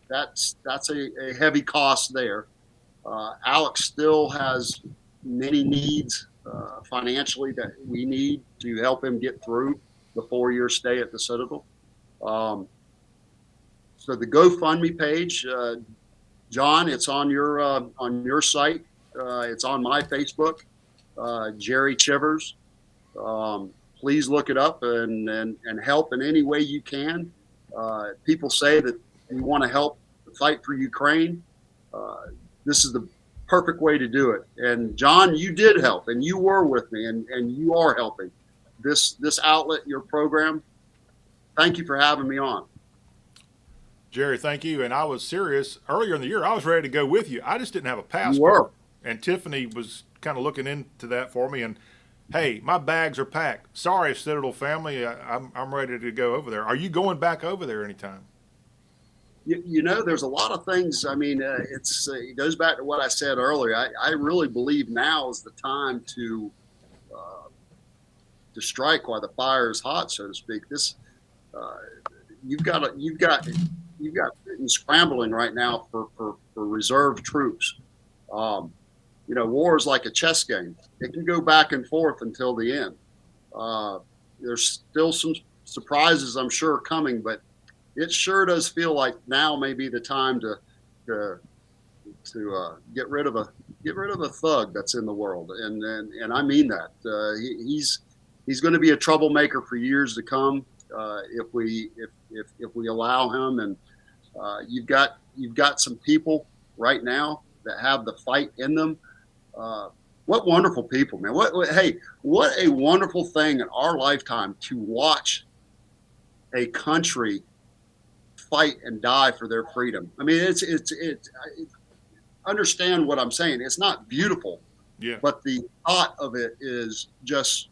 that's a heavy cost there. Alex still has many needs financially that we need to help him get through the 4-year stay at the Citadel. So the GoFundMe page, John, it's on your site. It's on my Facebook, Jerry Chivers. Please look it up and help in any way you can. People say that we want to help fight for Ukraine. This is the perfect way to do it. And John, you did help, and you were with me, and you are helping this outlet, your program. Thank you for having me on. Jerry, thank you. And I was serious earlier in the year. I was ready to go with you. I just didn't have a passport. You were. And Tiffany was kind of looking into that for me. And hey, my bags are packed. Sorry, Citadel family. I'm ready to go over there. Are you going back over there anytime? You know, there's a lot of things. I mean, it goes back to what I said earlier. I really believe now is the time to strike while the fire is hot, so to speak. You've got Britain scrambling right now for reserve troops. You know, war is like a chess game. It can go back and forth until the end. There's still some surprises, I'm sure, coming, but it sure does feel like now may be the time to get rid of a thug that's in the world, and I mean that. He's going to be a troublemaker for years to come if we allow him. And you've got some people right now that have the fight in them. What wonderful people, man! What a wonderful thing in our lifetime to watch a country fight and die for their freedom. I mean, it's understand what I'm saying. It's not beautiful, Yeah. but the thought of it is just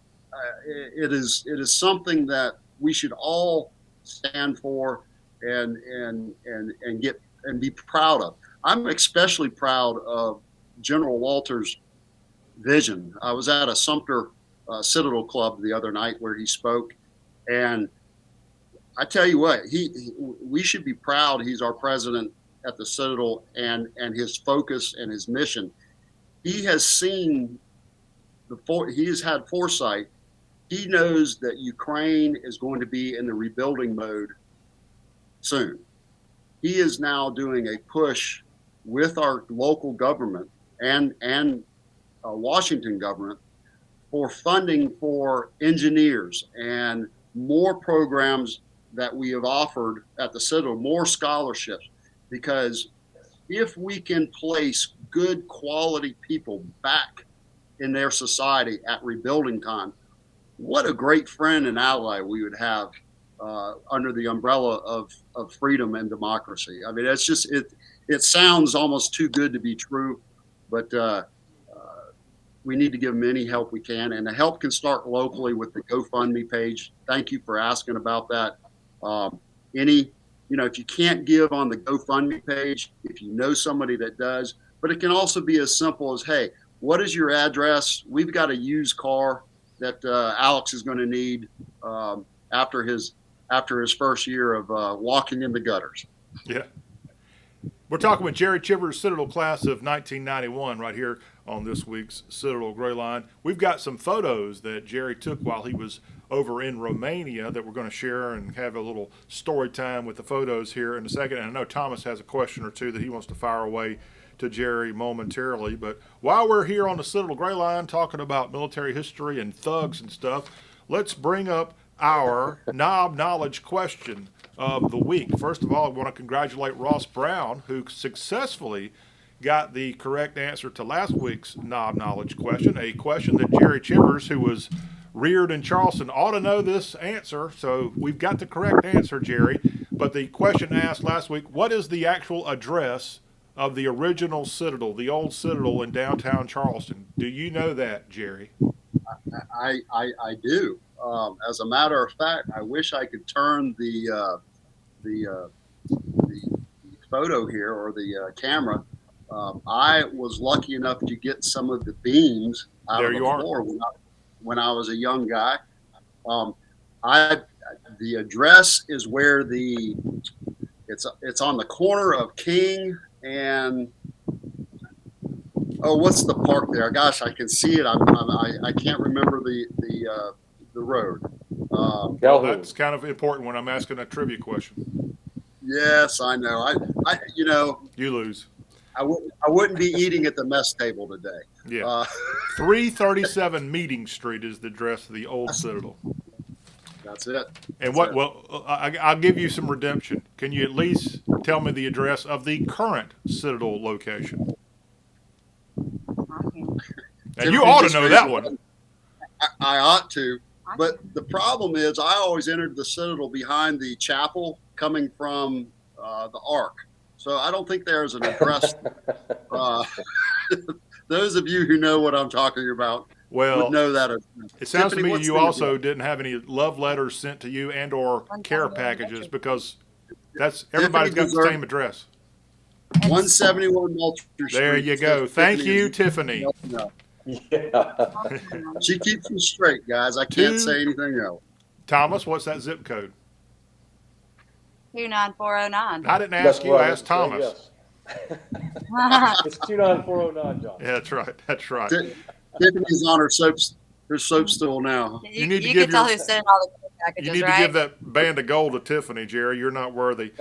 it is something that we should all stand for and get and be proud of. I'm especially proud of General Walter's vision. I was at a Sumter Citadel Club the other night where he spoke, and I tell you what, we should be proud. He's our president at the Citadel, and his focus and his mission. He has seen he has had foresight. He knows that Ukraine is going to be in the rebuilding mode soon. He is now doing a push with our local government and Washington government for funding for engineers and more programs that we have offered at the Citadel, more scholarships, because if we can place good quality people back in their society at rebuilding time, what a great friend and ally we would have under the umbrella of freedom and democracy. I mean, it's just, it sounds almost too good to be true, but we need to give them any help we can. And the help can start locally with the GoFundMe page. Thank you for asking about that. If you can't give on the GoFundMe page, if you know somebody that does, but it can also be as simple as, hey, what is your address? We've got a used car that Alex is going to need after his first year of walking in the gutters. Yeah. We're talking with Jerry Chivers, Citadel class of 1991, right here on this week's Citadel Gray Line. We've got some photos that Jerry took while he was over in Romania that we're going to share and have a little story time with the photos here in a second. And I know Thomas has a question or two that he wants to fire away to Jerry momentarily. But while we're here on the Citadel Gray Line talking about military history and thugs and stuff, let's bring up our knob knowledge question of the week. First of all, I want to congratulate Ross Brown, who successfully got the correct answer to last week's knob knowledge question, a question that Jerry Chivers, who was reared in Charleston, ought to know this answer. So we've got the correct answer, Jerry. But the question asked last week, what is the actual address of the original Citadel, the old Citadel in downtown Charleston? Do you know that, Jerry? I do. As a matter of fact, I wish I could turn the photo here or the camera I was lucky enough to get some of the beams out There of the you are. floor when I was a young guy. The address is where it's on the corner of King and what's the park there? Gosh, I can see it. I can't remember the road. Well, Calhoun. that's kind of important when I'm asking a trivia question. Yes, I know. You lose. I wouldn't be eating at the mess table today. Yeah. 337 Meeting Street is the address of the old Citadel. That's it. And That's what? it. Well, I'll give you some redemption. Can you at least tell me the address of the current Citadel location? And you Tiffany ought to just know raised that her one. hand. I ought to, but the problem is I always entered the Citadel behind the chapel coming from the Ark. So I don't think there's an address. Those of you who know what I'm talking about Well, would know that. it sounds Tiffany, to me what's you the also address? didn't have any love letters sent to you and or care packages because that's everybody's got the deserved- same address. 171 Melcher Street. There you go. Thank you, Tiffany. No. Yeah. She keeps me straight, guys. I can't say anything else. Thomas, what's that zip code? 29409. I didn't That's ask you. what I I asked meant to say, Thomas. yes. It's 29409, John. Yeah, that's right. That's right. Tiffany's on her soap stool now. You need to you give can tell your- who's sending all the You packages, need to right? give that band of gold to Tiffany, Jerry. You're not worthy.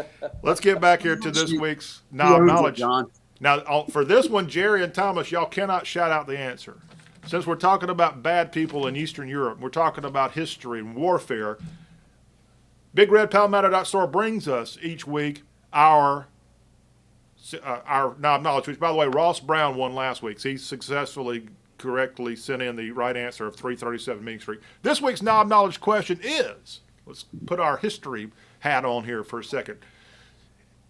Let's get back here to this week's Who Knob owns it, Knowledge. John? Now, for this one, Jerry and Thomas, y'all cannot shout out the answer. Since we're talking about bad people in Eastern Europe, we're talking about history and warfare, BigRedPalmetto.store brings us each week our Knob Knowledge, which, by the way, Ross Brown won last week. So he successfully, correctly sent in the right answer of 337 Meeting Street. This week's Knob Knowledge question is, let's put our history hat on here for a second.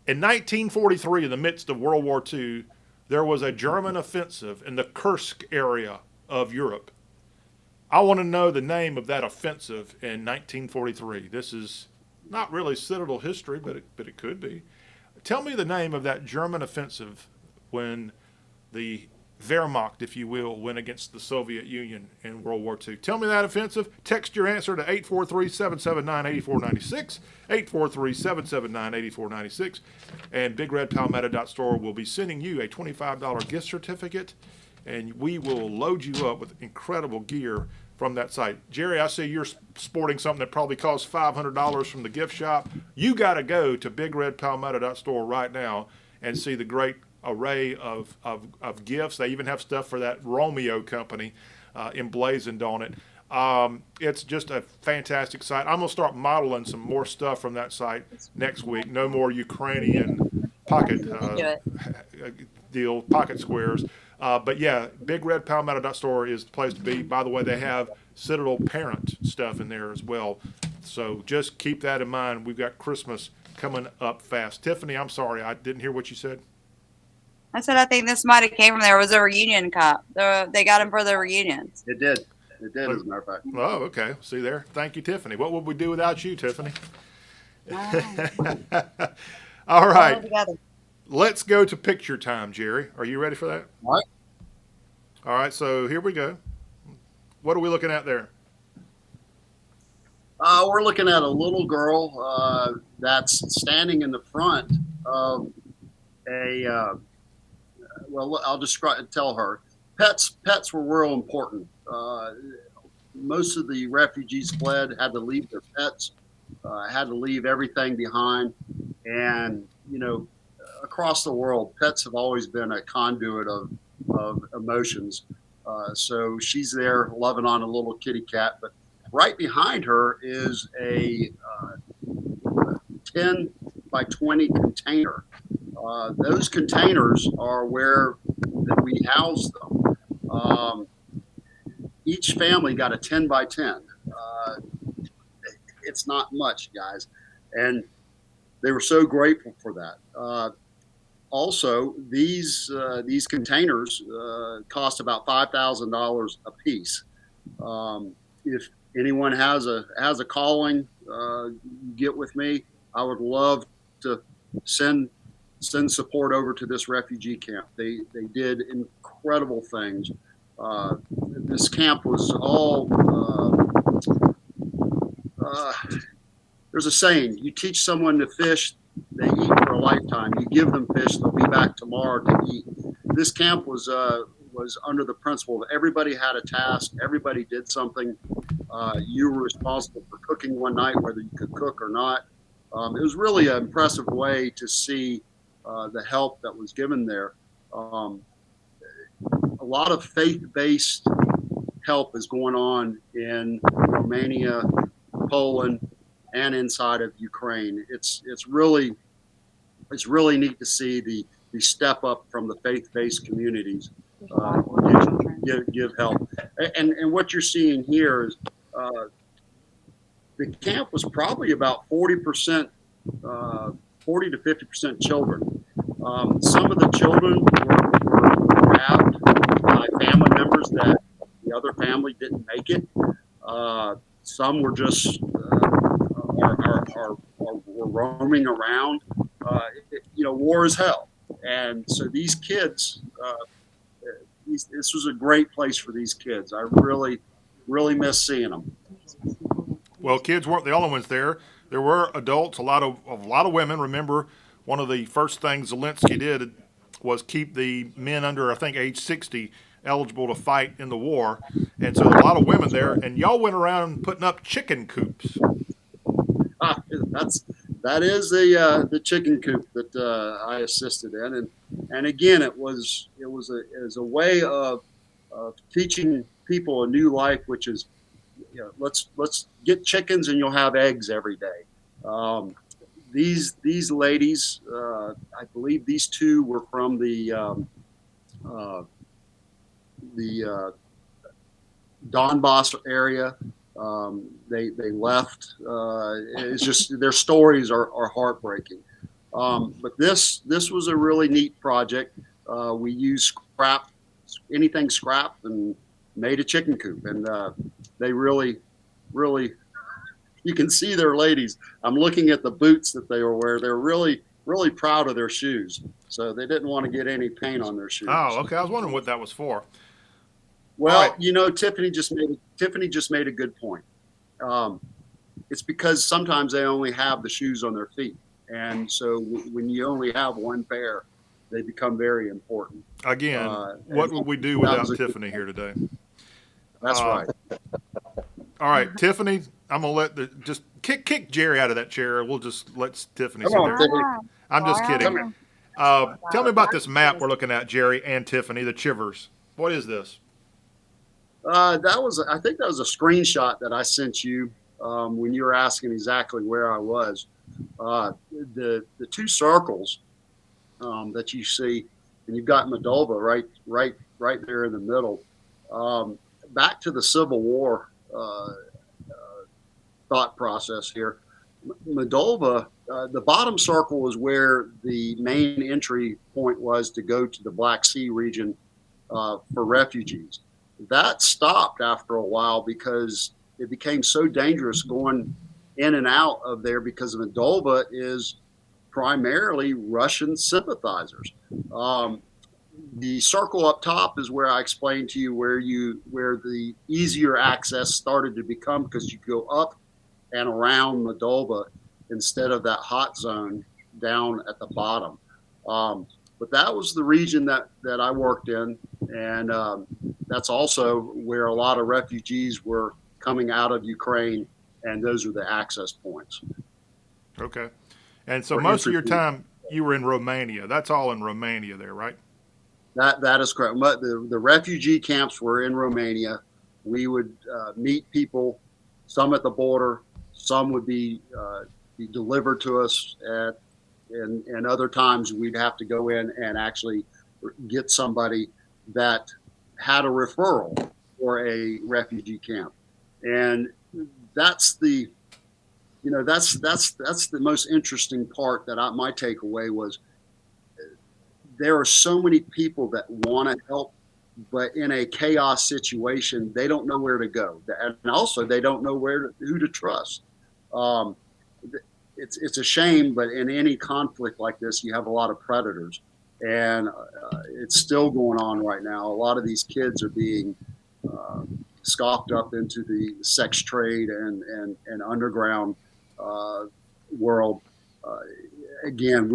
In 1943, in the midst of World War II, there was a German offensive in the Kursk area of Europe. I want to know the name of that offensive in 1943. This is not really Citadel history, but it could be. Tell me the name of that German offensive when the Wehrmacht, if you will, went against the Soviet Union in World War II. Tell me that offensive. Text your answer to 843-779-8496, 843-779-8496, and BigRedPalmetto.store will be sending you a $25 gift certificate, and we will load you up with incredible gear from that site. Jerry, I see you're sporting something that probably costs $500 from the gift shop. You got to go to BigRedPalmetto.store right now and see the great array of gifts. They even have stuff for that Romeo company emblazoned on it. It's just a fantastic site. I'm going to start modeling some more stuff from that site next week. No more Ukrainian pocket pocket squares. But yeah, BigRedPalmetto.store is the place to be. By the way, they have Citadel parent stuff in there as well. So just keep that in mind. We've got Christmas coming up fast. Tiffany, I'm sorry, I didn't hear what you said. I said I think this might have came from there. It was a reunion cup. They got them for the reunions. It did. It did, as a matter of fact. Oh, okay. See there. Thank you, Tiffany. What would we do without you, Tiffany? All right. All together. Let's go to picture time, Jerry. Are you ready for that? All right. All right, so here we go. What are we looking at there? We're looking at a little girl that's standing in the front of a. Well, I'll tell her. Pets were real important. Most of the refugees fled, had to leave their pets, had to leave everything behind, and across the world, pets have always been a conduit of emotions. So she's there loving on a little kitty cat, but right behind her is a 10 by 20 container. Those containers are where we house them. Each family got a 10 by 10. It's not much, guys. And they were so grateful for that. Also, these containers cost about $5,000 a piece. If anyone has a calling, get with me. I would love to send send support over to this refugee camp. They did incredible things. This camp was all. There's a saying: you teach someone to fish, they eat for a lifetime. You give them fish, they'll be back tomorrow to eat. This camp was under the principle of everybody had a task, everybody did something. You were responsible for cooking one night, whether you could cook or not. It was really an impressive way to see the help that was given there. A lot of faith-based help is going on in Romania, Poland, and inside of Ukraine. It's really neat to see the step up from the faith-based communities give help. And what you're seeing here is the camp was probably about 40%, 40 to 50% children. Some of the children were grabbed by family members that the other family didn't make it. Some were just were roaming around. War is hell, and so these kids. This was a great place for these kids. I really miss seeing them. Well, kids weren't the only ones there. There were adults, a lot of women. Remember, one of the first things Zelensky did was keep the men under, I think, age 60 eligible to fight in the war. And so a lot of women there. And y'all went around putting up chicken coops. That is the chicken coop that I assisted in, and again, it was a way of teaching people a new life, which is, let's get chickens and you'll have eggs every day. These ladies, I believe these two were from the Donbass area. They left. It's just their stories are heartbreaking. But this was a really neat project. We used anything scrap, and made a chicken coop. And they really, you can see their ladies. I'm looking at the boots that they were wearing. They're really proud of their shoes. So they didn't want to get any paint on their shoes. Oh, okay. I was wondering what that was for. Well, right. Tiffany just made a good point. It's because sometimes they only have the shoes on their feet, and so when you only have one pair, they become very important. Again, what would we do without Tiffany here today? That's right. All right, Tiffany, I'm gonna just kick Jerry out of that chair. We'll just let Tiffany. Come on, Tiffany. I'm just kidding. Tell me about this map we're looking at, Jerry and Tiffany, the Chivers. What is this? I think that was a screenshot that I sent you when you were asking exactly where I was. The two circles that you see, and you've got Moldova right there in the middle. Back to the Civil War thought process here. Moldova, the bottom circle was where the main entry point was to go to the Black Sea region for refugees. That stopped after a while because it became so dangerous going in and out of there, because Moldova is primarily Russian sympathizers. The circle up top is where I explained to you where the easier access started to become, because you go up and around Moldova instead of that hot zone down at the bottom. But that was the region that I worked in, and that's also where a lot of refugees were coming out of Ukraine, and those are the access points. Okay. And so most of your time you were in Romania. That's all in Romania there, right? That is correct. The refugee camps were in Romania. We would meet people, some at the border, some would be delivered to us and other times we'd have to go in and actually get somebody that had a referral for a refugee camp. And that's the most interesting part that my takeaway was, there are so many people that want to help, but in a chaos situation, they don't know where to go. And also they don't know who to trust. it's a shame, but in any conflict like this, you have a lot of predators, and it's still going on right now. A lot of these kids are being scooped up into the sex trade and underground world. Again,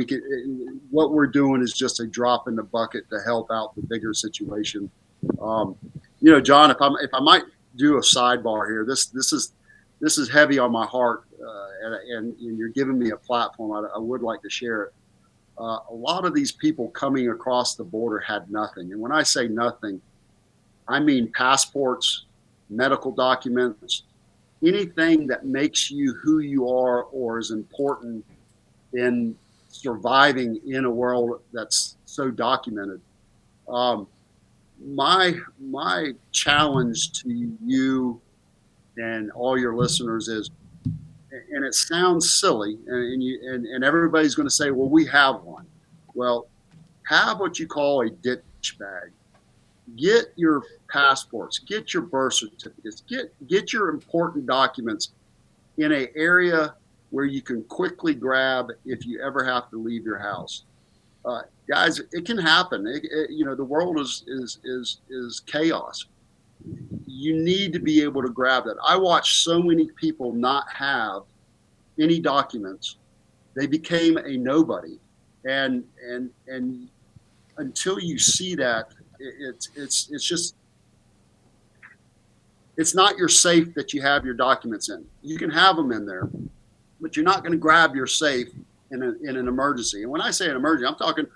what we're doing is just a drop in the bucket to help out the bigger situation. John, if I might do a sidebar here, this is heavy on my heart, and you're giving me a platform. I would like to share it. A lot of these people coming across the border had nothing, and when I say nothing, I mean passports, medical documents, anything that makes you who you are or is important in surviving in a world that's so documented. My challenge to you and all your listeners is, and it sounds silly, and everybody's going to say, well, we have one. Well, have what you call a ditch bag. Get your passports, get your birth certificates, get your important documents in an area where you can quickly grab if you ever have to leave your house. Guys, it can happen. The world is chaos. You need to be able to grab that. I watched so many people not have any documents. They became a nobody, and until you see that, it's not your safe that you have your documents in. You can have them in there, but you're not going to grab your safe in an emergency. And when I say an emergency, I'm talking,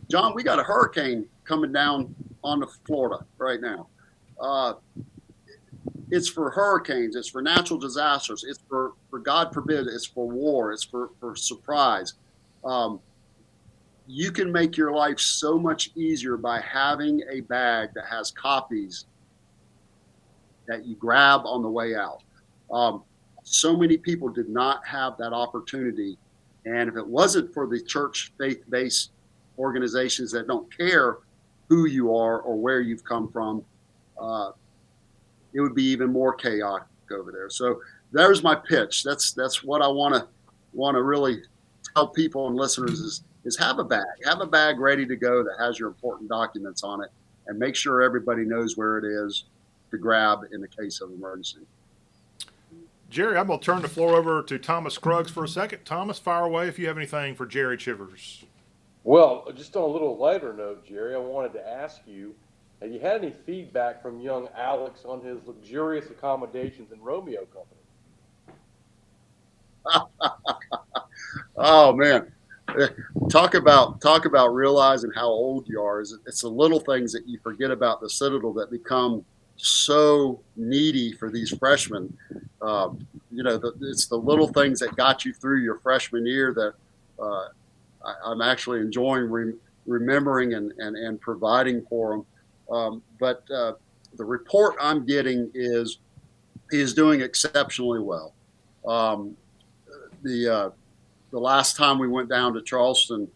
John, we got a hurricane coming down onto Florida right now. It's for hurricanes. It's for natural disasters. It's for God forbid, it's for war. It's for surprise. You can make your life so much easier by having a bag that has copies that you grab on the way out. So many people did not have that opportunity. And if it wasn't for the church faith-based organizations that don't care who you are or where you've come from, it would be even more chaotic over there. So there's my pitch. That's what I want to really tell people and listeners is have a bag ready to go that has your important documents on it, and make sure everybody knows where it is to grab in the case of emergency. Jerry, I'm going to turn the floor over to Thomas Scruggs for a second. Thomas, fire away if you have anything for Jerry Chivers. Well, just on a little lighter note, Jerry, I wanted to ask you, have you had any feedback from young Alex on his luxurious accommodations in Romeo Company? Oh man, talk about realizing how old you are. It's the little things that you forget about the Citadel that become so needy for these freshmen. It's the little things that got you through your freshman year that I'm actually enjoying remembering and providing for them. But the report I'm getting is he is doing exceptionally well. The last time we went down to Charleston,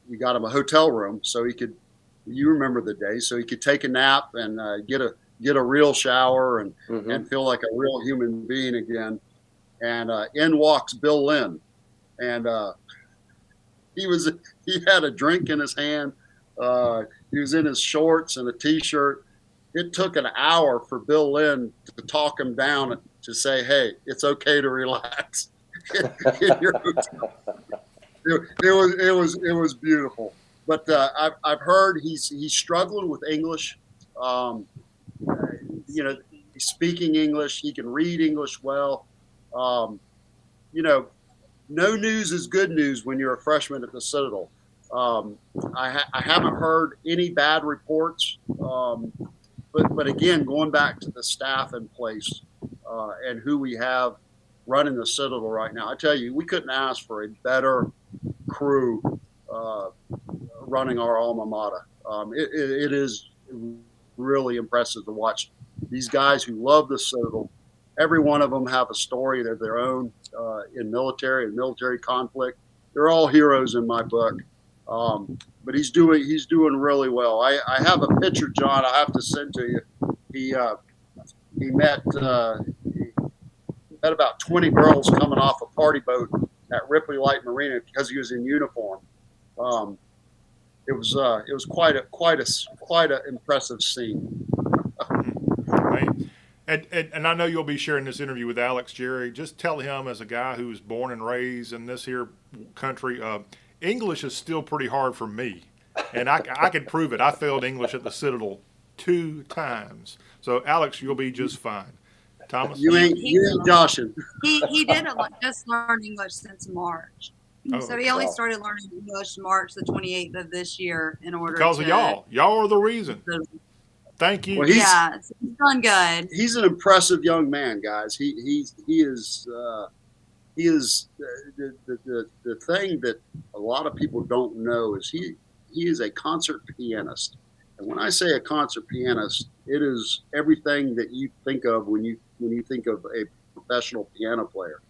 we got him a hotel room so he could. You remember the day, so he could take a nap and get a real shower and feel like a real human being again. And in walks Bill Lynn, and he had a drink in his hand. He was in his shorts and a t-shirt. It took an hour for Bill Lynn to talk him down to say, "Hey, it's okay to relax." In your hotel. It was beautiful. But I've heard he's struggling with English. He's speaking English. He can read English well. No news is good news when you're a freshman at the Citadel. I haven't heard any bad reports. But again, going back to the staff in place and who we have running the Citadel right now, I tell you, we couldn't ask for a better crew running our alma mater. It is really impressive to watch these guys who love the Citadel. Every one of them have a story of their own in military and military conflict. They're all heroes in my book. But he's doing really well. I have a picture, John, I have to send to you. He met about 20 girls coming off a party boat at Ripley Light Marina because he was in uniform. It was quite a impressive scene. Right. And I know you'll be sharing this interview with Alex, Jerry. Just tell him, as a guy who was born and raised in this here country, English is still pretty hard for me. And I can prove it. I failed English at the Citadel 2 times. So, Alex, you'll be just fine. Thomas? You ain't joshing. He didn't just learn English since March. Oh, So he only started learning English March the 28th of this year in order because of y'all. Y'all are the reason. Thank you. Well, He's done good. He's an impressive young man, guys. He is the thing that a lot of people don't know is he is a concert pianist. And when I say a concert pianist, it is everything that you think of when you think of a professional piano player.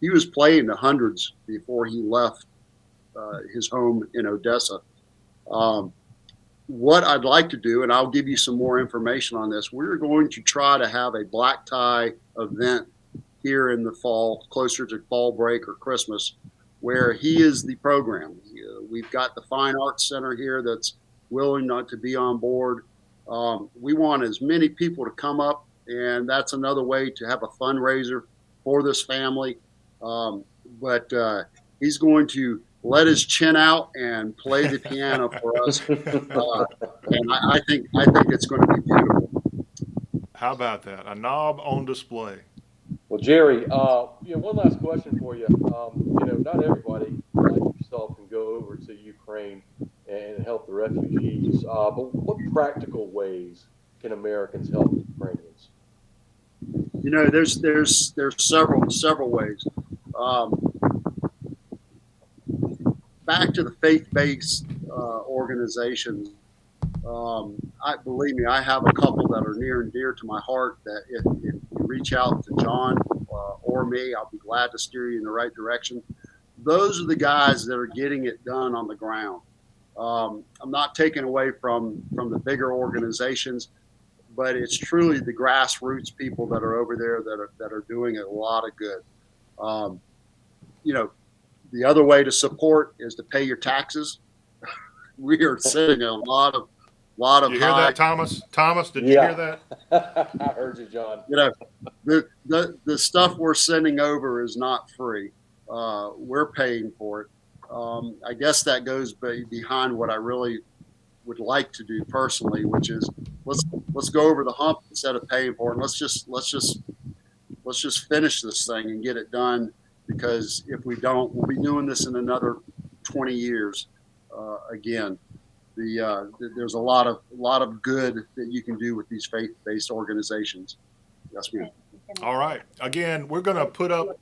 He was playing the hundreds before he left his home in Odessa. What I'd like to do, and I'll give you some more information on this, we're going to try to have a black tie event here in the fall, closer to fall break or Christmas, where he is the program. We've got the Fine Arts Center here that's willing not to be on board. We want as many people to come up, and that's another way to have a fundraiser for this family. But he's going to let his chin out and play the piano for us, and I think it's going to be beautiful. How about that? A knob on display. Well, Jerry, one last question for you. Not everybody like yourself can go over to Ukraine and help the refugees. But what practical ways can Americans help Ukrainians? There's several ways. Back to the faith-based organizations. Believe me, I have a couple that are near and dear to my heart that if you reach out to John or me, I'll be glad to steer you in the right direction. Those are the guys that are getting it done on the ground. I'm not taking away from the bigger organizations, but it's truly the grassroots people that are over there that are doing a lot of good. The other way to support is to pay your taxes. We are sending a lot of. Did you hear that, Thomas? Thomas, did you hear that? I heard you, John. The stuff we're sending over is not free. We're paying for it. I guess that goes behind what I really would like to do personally, which is let's go over the hump instead of paying for it. Let's just finish this thing and get it done. Because if we don't, we'll be doing this in another 20 years again. There's a lot of good that you can do with these faith-based organizations. Yes, ma'am. All right. Again, we're going to put up.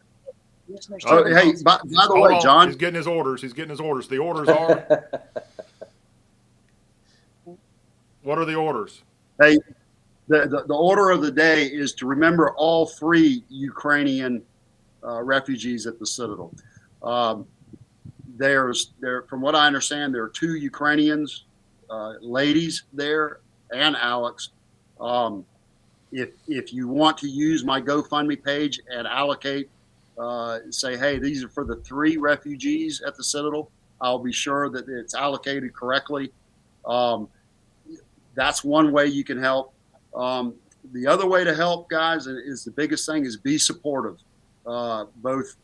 Hey, by the way, John. He's getting his orders. The orders are. What are the orders? Hey, the order of the day is to remember all 3 Ukrainian refugees at the Citadel. From what I understand, there are 2 Ukrainians, ladies there, and Alex. If you want to use my GoFundMe page and allocate, say, hey, these are for the 3 refugees at the Citadel, I'll be sure that it's allocated correctly. That's one way you can help. The other way to help, guys, is the biggest thing is be supportive. Both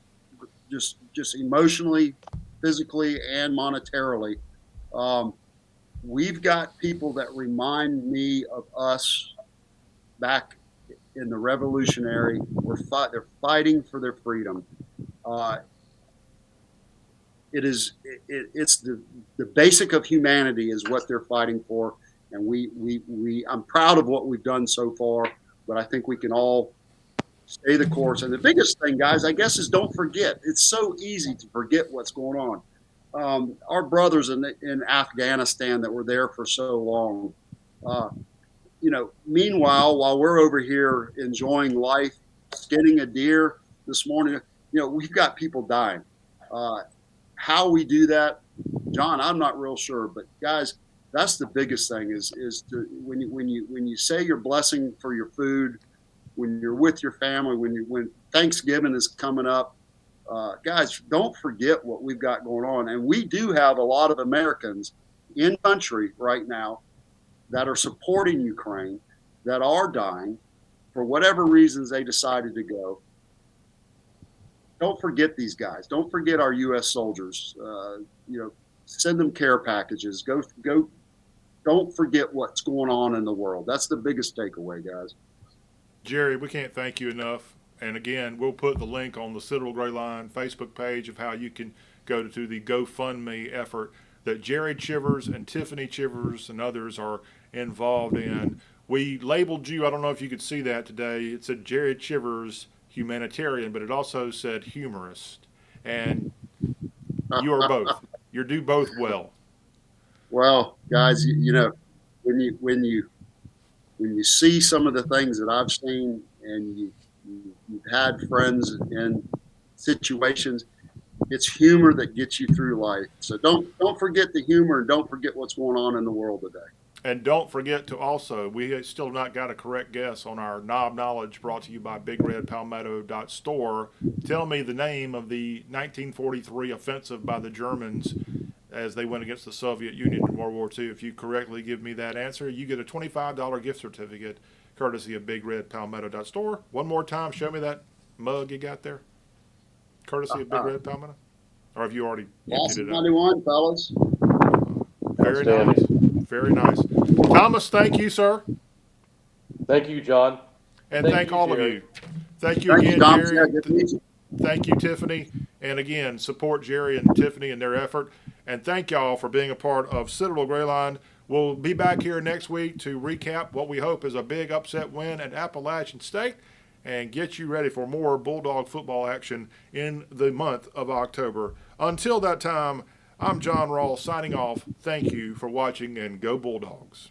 just emotionally, physically, and monetarily. We've got people that remind me of us back in the Revolutionary. They're fighting for their freedom. It's the basic of humanity is what they're fighting for, and I'm proud of what we've done so far. But I think we can all stay the course. And the biggest thing, guys, I guess, is don't forget. It's so easy to forget what's going on. Our brothers in Afghanistan that were there for so long, meanwhile, while we're over here enjoying life, skinning a deer this morning, we've got people dying. How we do that, John, I'm not real sure. But guys, that's the biggest thing is to when you say your blessing for your food, when you're with your family, when Thanksgiving is coming up, guys, don't forget what we've got going on. And we do have a lot of Americans in country right now that are supporting Ukraine, that are dying for whatever reasons they decided to go. Don't forget these guys. Don't forget our U.S. soldiers. Send them care packages. Go. Don't forget what's going on in the world. That's the biggest takeaway, guys. Jerry, we can't thank you enough. And again, we'll put the link on the Citadel Gray Line Facebook page of how you can go to the GoFundMe effort that Jerry Chivers and Tiffany Chivers and others are involved in. We labeled you, I don't know if you could see that today, it said Jerry Chivers humanitarian, but it also said humorist. And you are both. You do both well. Well, guys, when you see some of the things that I've seen, and you've had friends in situations, it's humor that gets you through life. So don't forget the humor, and don't forget what's going on in the world today. And don't forget to also, we still not got a correct guess on our Knob Knowledge brought to you by BigRedPalmetto.store. Tell me the name of the 1943 offensive by the Germans as they went against the Soviet Union in World War II. If you correctly give me that answer, you get a $25 gift certificate courtesy of BigRedPalmetto.store. One more time, show me that mug you got there. Courtesy of Big Red Palmetto? Or have you already emptied it out? 91, fellas. Very nice. Very nice. Thomas, thank you, sir. Thank you, John. And thank you, all Jerry. of you. Thank you again, Jerry. Thank you, Tiffany. And again, support Jerry and Tiffany in their effort. And thank y'all for being a part of Citadel Gray Line. We'll be back here next week to recap what we hope is a big upset win at Appalachian State and get you ready for more Bulldog football action in the month of October. Until that time, I'm John Rawls signing off. Thank you for watching, and go Bulldogs.